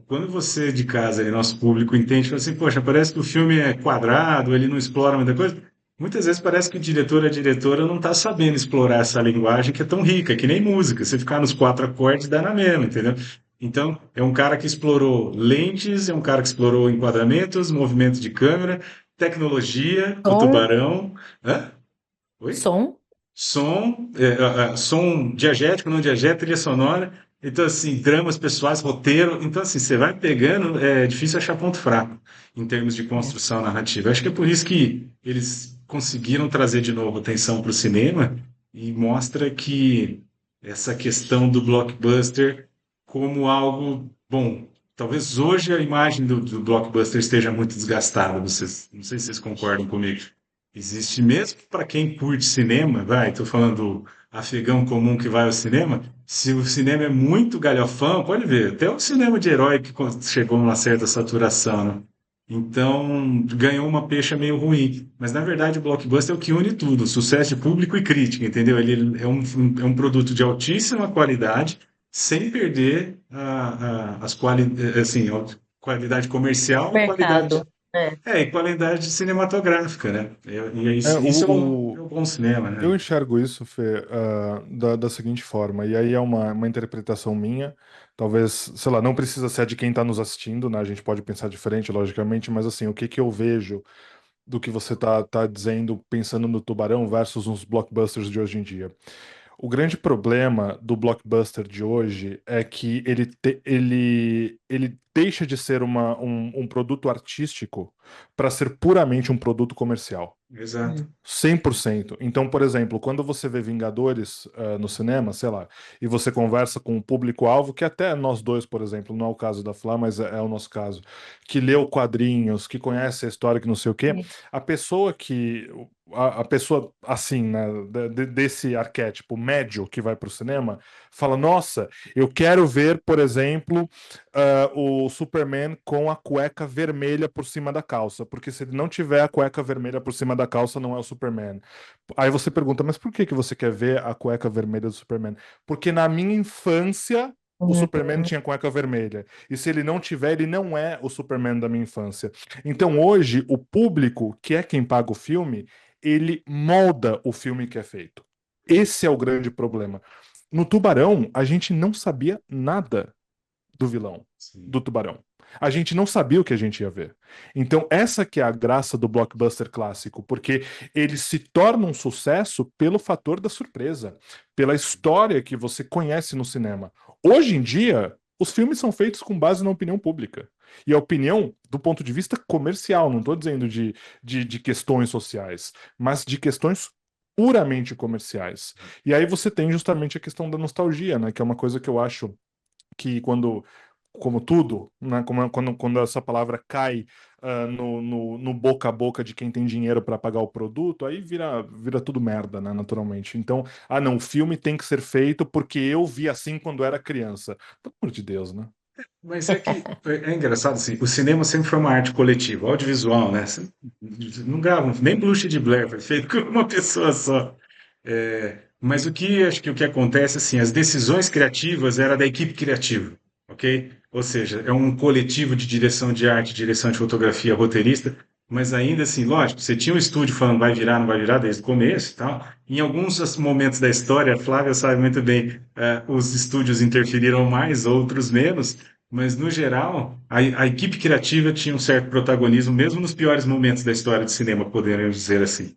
quando você de casa, aí, nosso público, entende, fala assim, poxa, parece que o filme é quadrado, ele não explora muita coisa. Muitas vezes parece que o diretor, a diretora, não está sabendo explorar essa linguagem que é tão rica, que nem música. Você ficar nos quatro acordes dá na mesma, entendeu? Então, é um cara que explorou lentes, é um cara que explorou enquadramentos, movimento de câmera, tecnologia, o
Som,
tubarão. Hã? Oi?
som.
Som, som diegético, não diegético, trilha sonora. Então, assim, dramas pessoais, roteiro. Então, assim, você vai pegando, é difícil achar ponto fraco em termos de
É.
construção narrativa. Acho que é por isso que eles conseguiram trazer de novo atenção para o cinema e mostra que essa questão do blockbuster como algo bom. Talvez hoje a imagem do blockbuster esteja muito desgastada. Vocês, não sei se vocês concordam comigo. Existe mesmo para quem curte cinema, vai, estou falando do afegão comum que vai ao cinema. Se o cinema é muito galhofão, pode ver, até o cinema de herói que chegou a uma certa saturação, né? Então, ganhou uma pecha meio ruim. Mas, na verdade, o blockbuster é o que une tudo, sucesso de público e crítica, entendeu? Ele é um produto de altíssima qualidade, sem perder assim, a qualidade comercial e qualidade
Mercado. É.
e qualidade cinematográfica, né? E é
É,
isso, isso é o bom cinema,
eu
né?
enxergo isso, Fê, da seguinte forma, e aí é uma interpretação minha, talvez, sei lá, não precisa ser a de quem está nos assistindo, né? A gente pode pensar diferente, logicamente, mas assim, o que que eu vejo do que você tá dizendo, pensando no Tubarão versus uns blockbusters de hoje em dia? O grande problema do blockbuster de hoje é que ele deixa de ser um produto artístico para ser puramente um produto comercial.
Exato.
100%. Então, por exemplo, quando você vê Vingadores no cinema, sei lá, e você conversa com o público-alvo, que até nós dois, por exemplo, não é o caso da Flá, mas é o nosso caso, que leu quadrinhos, que conhece a história, que não sei o quê,
Sim.
a pessoa que. A pessoa assim, né, desse arquétipo médio que vai para o cinema, fala: Nossa, eu quero ver, por exemplo, o Superman com a cueca vermelha por cima da calça, porque se ele não tiver a cueca vermelha por cima da calça, não é o Superman. Aí você pergunta, mas por que que você quer ver a cueca vermelha do Superman? Porque na minha infância o Superman
Uhum.
tinha cueca vermelha. E se ele não tiver, ele não é o Superman da minha infância. Então hoje, o público, que é quem paga o filme, ele molda o filme que é feito. Esse é o grande problema. No Tubarão, a gente não sabia nada do vilão,
Sim.
do Tubarão. A gente não sabia o que a gente ia ver. Então, essa que é a graça do blockbuster clássico, porque ele se torna um sucesso pelo fator da surpresa, pela história que você conhece no cinema. Hoje em dia, os filmes são feitos com base na opinião pública. E a opinião do ponto de vista comercial, não estou dizendo de questões sociais, mas de questões puramente comerciais. E aí você tem justamente a questão da nostalgia, né? Que é uma coisa que eu acho que como tudo, né, quando essa palavra cai no boca a boca de quem tem dinheiro para pagar o produto, aí vira tudo merda, né, naturalmente. Então, não, o filme tem que ser feito porque eu vi assim quando era criança. Pelo amor de Deus, né?
Mas é que é engraçado assim, o cinema sempre foi uma arte coletiva, audiovisual, né? Você não grava, nem Bruxa de Blair foi feito com uma pessoa só. Mas acho que o que acontece assim, as decisões criativas era da equipe criativa, ok? Ou seja, é um coletivo de direção de arte, direção de fotografia, roteirista, mas ainda assim, lógico, você tinha um estúdio falando vai virar, não vai virar desde o começo e tal. Em alguns momentos da história, a Flávia sabe muito bem, os estúdios interferiram mais, outros menos, mas no geral, a equipe criativa tinha um certo protagonismo, mesmo nos piores momentos da história do cinema, poderíamos dizer assim.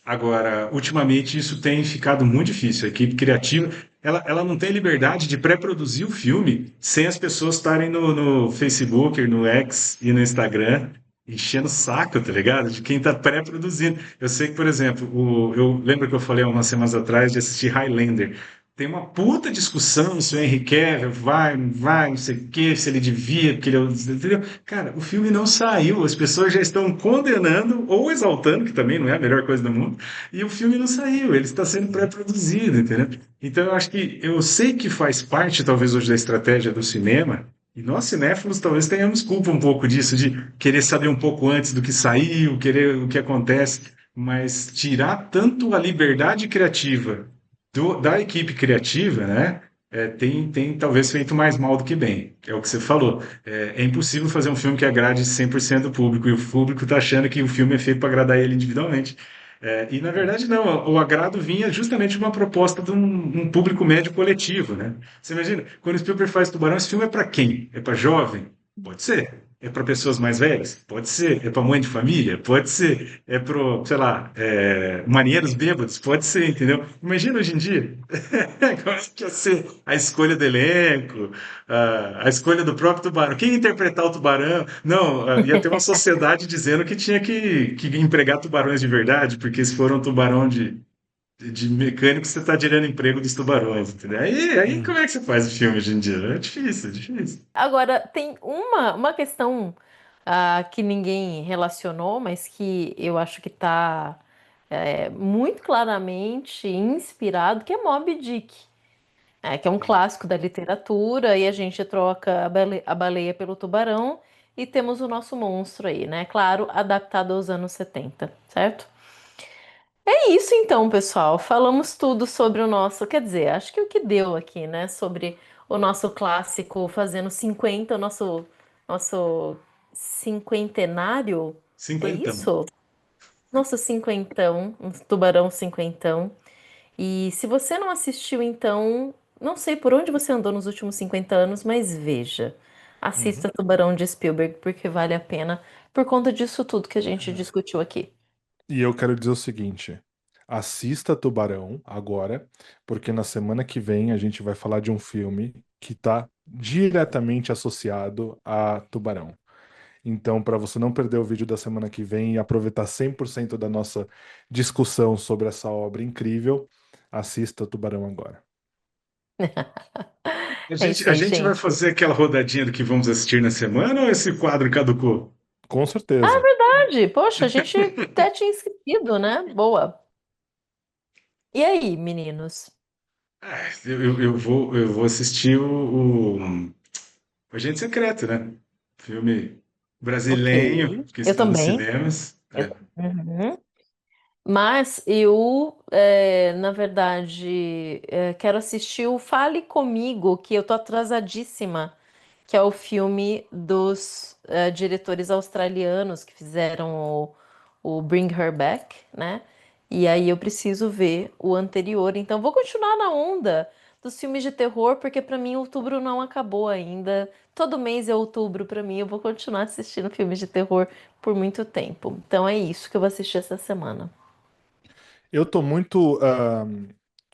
Agora, ultimamente isso tem ficado muito difícil. A equipe criativa, ela não tem liberdade de pré-produzir o filme sem as pessoas estarem no Facebook, no X e no Instagram enchendo o saco, tá ligado? De quem tá pré-produzindo. Eu sei que, por exemplo, eu lembro que eu falei há umas semanas atrás de assistir Highlander. tem uma puta discussão se o Henry Cavill vai, não vai, não sei o quê, se ele devia, porque ele é entendeu? Cara, o filme não saiu, as pessoas já estão condenando ou exaltando, que também não é a melhor coisa do mundo, e o filme não saiu, ele está sendo pré-produzido, entendeu? Então eu acho que eu sei que faz parte, talvez, hoje da estratégia do cinema, e nós cinéfilos talvez tenhamos culpa um pouco disso, de querer saber um pouco antes do que saiu, querer o que acontece, mas tirar tanto a liberdade criativa da equipe criativa, né? Tem talvez feito mais mal do que bem. É o que você falou. É impossível fazer um filme que agrade 100% do público, e o público está achando que o filme é feito para agradar ele individualmente. E na verdade não, o agrado vinha justamente de uma proposta de um público médio coletivo, né? Você imagina, quando o Spielberg faz Tubarão, esse filme é para quem? É para jovem? Pode ser. É para pessoas mais velhas? Pode ser. É para mãe de família? Pode ser. É para, sei lá, marinheiros bêbados? Pode ser, entendeu? Imagina hoje em dia. Como é que ia ser a escolha do elenco, a escolha do próprio tubarão? Quem ia interpretar o tubarão? Não, ia ter uma sociedade dizendo que tinha que empregar tubarões de verdade, porque se for um tubarão de mecânico, você está tirando emprego dos tubarões, entendeu? Aí como
Hum.
é que você faz o filme hoje em dia? É difícil, é difícil.
Agora, tem uma questão que ninguém relacionou, mas que eu acho que está muito claramente inspirado, que é Moby Dick, que é um clássico da literatura, e a gente troca a baleia pelo tubarão e temos o nosso monstro aí, né? Claro, adaptado aos anos 70, certo? É isso então, pessoal. Falamos tudo sobre o nosso, quer dizer, acho que o que deu aqui, né? Sobre o nosso clássico fazendo 50, o nosso cinquentenário. É
Cinquentão.
isso? Nosso cinquentão, um tubarão cinquentão. E se você não assistiu, então, não sei por onde você andou nos últimos 50 anos, mas veja. Assista
Uhum.
Tubarão de Spielberg, porque vale a pena por conta disso tudo que a gente discutiu aqui.
E eu quero dizer o seguinte: assista Tubarão agora, porque na semana que vem a gente vai falar de um filme que está diretamente associado a Tubarão. Então, para você não perder o vídeo da semana que vem e aproveitar 100% da nossa discussão sobre essa obra incrível, assista Tubarão agora.
A
É
gente,
isso
a
aí,
gente vai
gente.
fazer aquela rodadinha do que vamos assistir na semana ou esse quadro caducou?
Com certeza.
Verdade. Poxa, a gente até tinha esquecido, né? Boa. E aí, meninos?
Eu vou assistir o Agente Secreto, né? Filme
Ok.
brasileiro que
Eu
está nos
também.
cinemas.
Uhum. Mas eu, na verdade, quero assistir o Fale Comigo, que eu tô atrasadíssima, que é o filme dos diretores australianos que fizeram o Bring Her Back, né? E aí eu preciso ver o anterior. Então vou continuar na onda dos filmes de terror, porque pra mim outubro não acabou ainda. Todo mês é outubro pra mim. Eu vou continuar assistindo filmes de terror por muito tempo. Então é isso que eu vou assistir essa semana.
Eu tô muito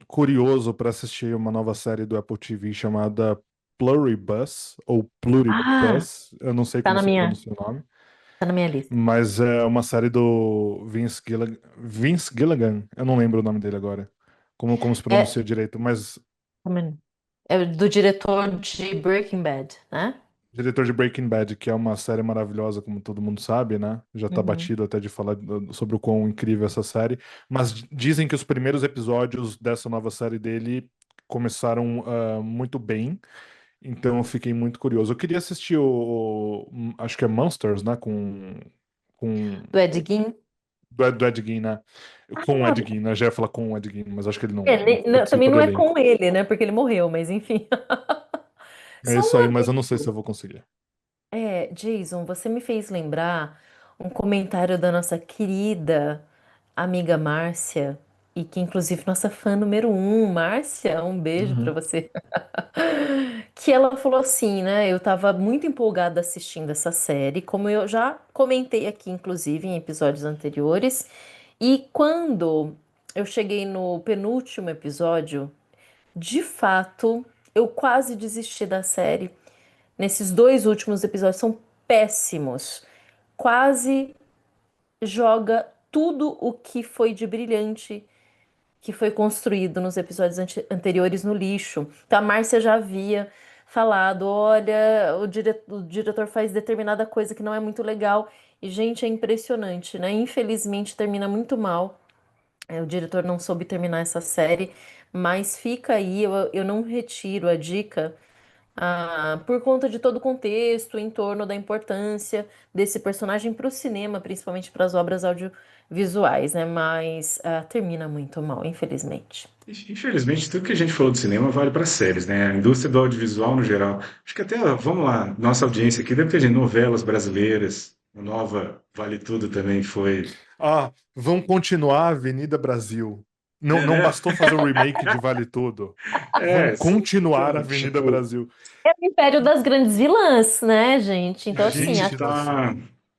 curioso para assistir uma nova série do Apple TV chamada Pluribus, ou
Ah,
Pluribus, eu não sei
tá
como
na
se
minha,
pronuncia o nome,
tá na minha lista.
mas é uma série do Vince Gilligan, eu não lembro o nome dele agora, como se
É,
pronuncia direito, mas
é do diretor de Breaking Bad, né?
diretor de Breaking Bad, que é uma série maravilhosa, como todo mundo sabe, né? Já tá
Uhum.
batido até de falar sobre o quão incrível é essa série, mas dizem que os primeiros episódios dessa nova série dele começaram muito bem, então eu fiquei muito curioso. Eu queria assistir acho que é Monsters, né? Com
Do Ed Gein.
do Ed Gein, né? Com o
Ah,
Ed Gein, né? Já ia falar com o Ed Gein, mas acho que ele não
também
participa do
não é
elenco.
com ele, né? Porque ele morreu, mas enfim.
É
Só
isso
um
aí, mas eu não sei se
adendo.
eu vou conseguir.
Jason, você me fez lembrar um comentário da nossa querida amiga Márcia, e que inclusive nossa fã número um, Márcia, um beijo pra
Uhum.
você. Que ela falou assim, né? Eu tava muito empolgada assistindo essa série, como eu já comentei aqui, inclusive, em episódios anteriores. E quando eu cheguei no penúltimo episódio, de fato, eu quase desisti da série. Nesses dois últimos episódios são péssimos. Quase joga tudo o que foi de brilhante que foi construído nos episódios anteriores no lixo. Então a Márcia já havia falado, olha, o diretor faz determinada coisa que não é muito legal. E, gente, é impressionante, né? Infelizmente termina muito mal. O diretor não soube terminar essa série, mas fica aí, eu não retiro a dica, por conta de todo o contexto em torno da importância desse personagem para o cinema, principalmente para as obras audiovisuais, né? Mas termina muito mal, infelizmente.
Infelizmente, tudo que a gente falou de cinema vale para séries, né? A indústria do audiovisual no geral. Acho que até, vamos lá, nossa audiência aqui deve ter de novelas brasileiras. A nova Vale Tudo também foi.
Ah, vão continuar a Avenida Brasil. Não,
É,
não
né?
bastou fazer o remake de Vale Tudo. Vão
É,
continuar a
então,
Avenida
tipo,
Brasil.
É o Império das Grandes Vilãs, né, gente?
a
Então, assim,
gente
Gente do céu.
tá.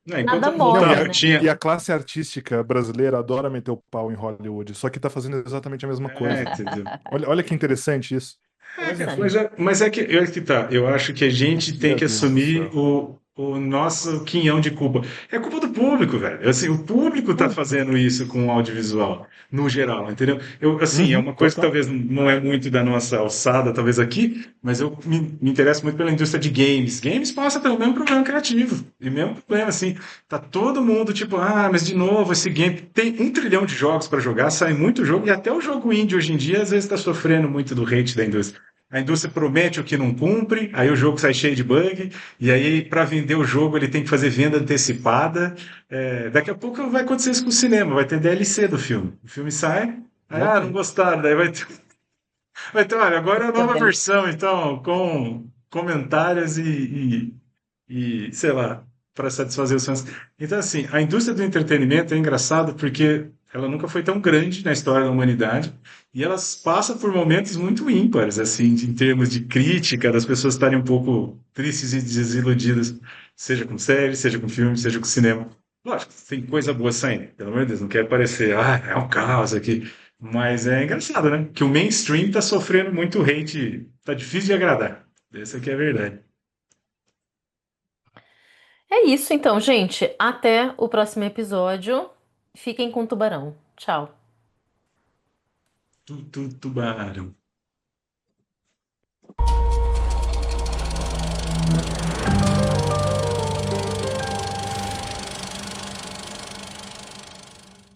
Né,
nada
enquanto
Não,
morre,
voltava,
né?
e
tinha.
a classe artística brasileira adora meter o pau em Hollywood, só que tá fazendo exatamente a mesma
É,
coisa.
entendeu?
Olha que interessante isso.
É, cara,
Interessante.
mas é que tá. Eu acho que a gente tem
Meu
que
Deus do
assumir
céu.
o nosso quinhão de culpa. É culpa do público, velho. Assim, o público tá fazendo isso com o audiovisual, no geral, entendeu? Eu, assim, é
Uhum,
uma coisa que
total.
talvez não é muito da nossa alçada, talvez aqui, mas eu me interesso muito pela indústria de games. Games passa pelo mesmo problema criativo. E mesmo problema, assim, tá todo mundo tipo, mas de novo esse game. Tem 1 trilhão de jogos para jogar, sai muito jogo, e até o jogo indie hoje em dia às vezes está sofrendo muito do hate da indústria. A indústria promete o que não cumpre, aí o jogo sai cheio de bug, e aí para vender o jogo ele tem que fazer venda antecipada. Daqui a pouco vai acontecer isso com o cinema, vai ter DLC do filme. O filme sai, aí,
Já
não
tem.
gostaram, daí vai ter, olha, agora é a nova
Também.
versão, então, com comentários e sei lá, para satisfazer os fãs. Então, assim, a indústria do entretenimento é engraçado porque ela nunca foi tão grande na história da humanidade e elas passam por momentos muito ímpares, assim, em termos de crítica, das pessoas estarem um pouco tristes e desiludidas, seja com série, seja com filme, seja com cinema. Lógico, tem coisa boa saindo, pelo amor de Deus, não quero parecer, é um caos aqui. Mas é engraçado, né? Que o mainstream tá sofrendo muito hate, tá difícil de agradar. Essa aqui é a verdade.
É isso então, gente. Até o próximo episódio. Fiquem com o tubarão. Tchau.
Tubarão.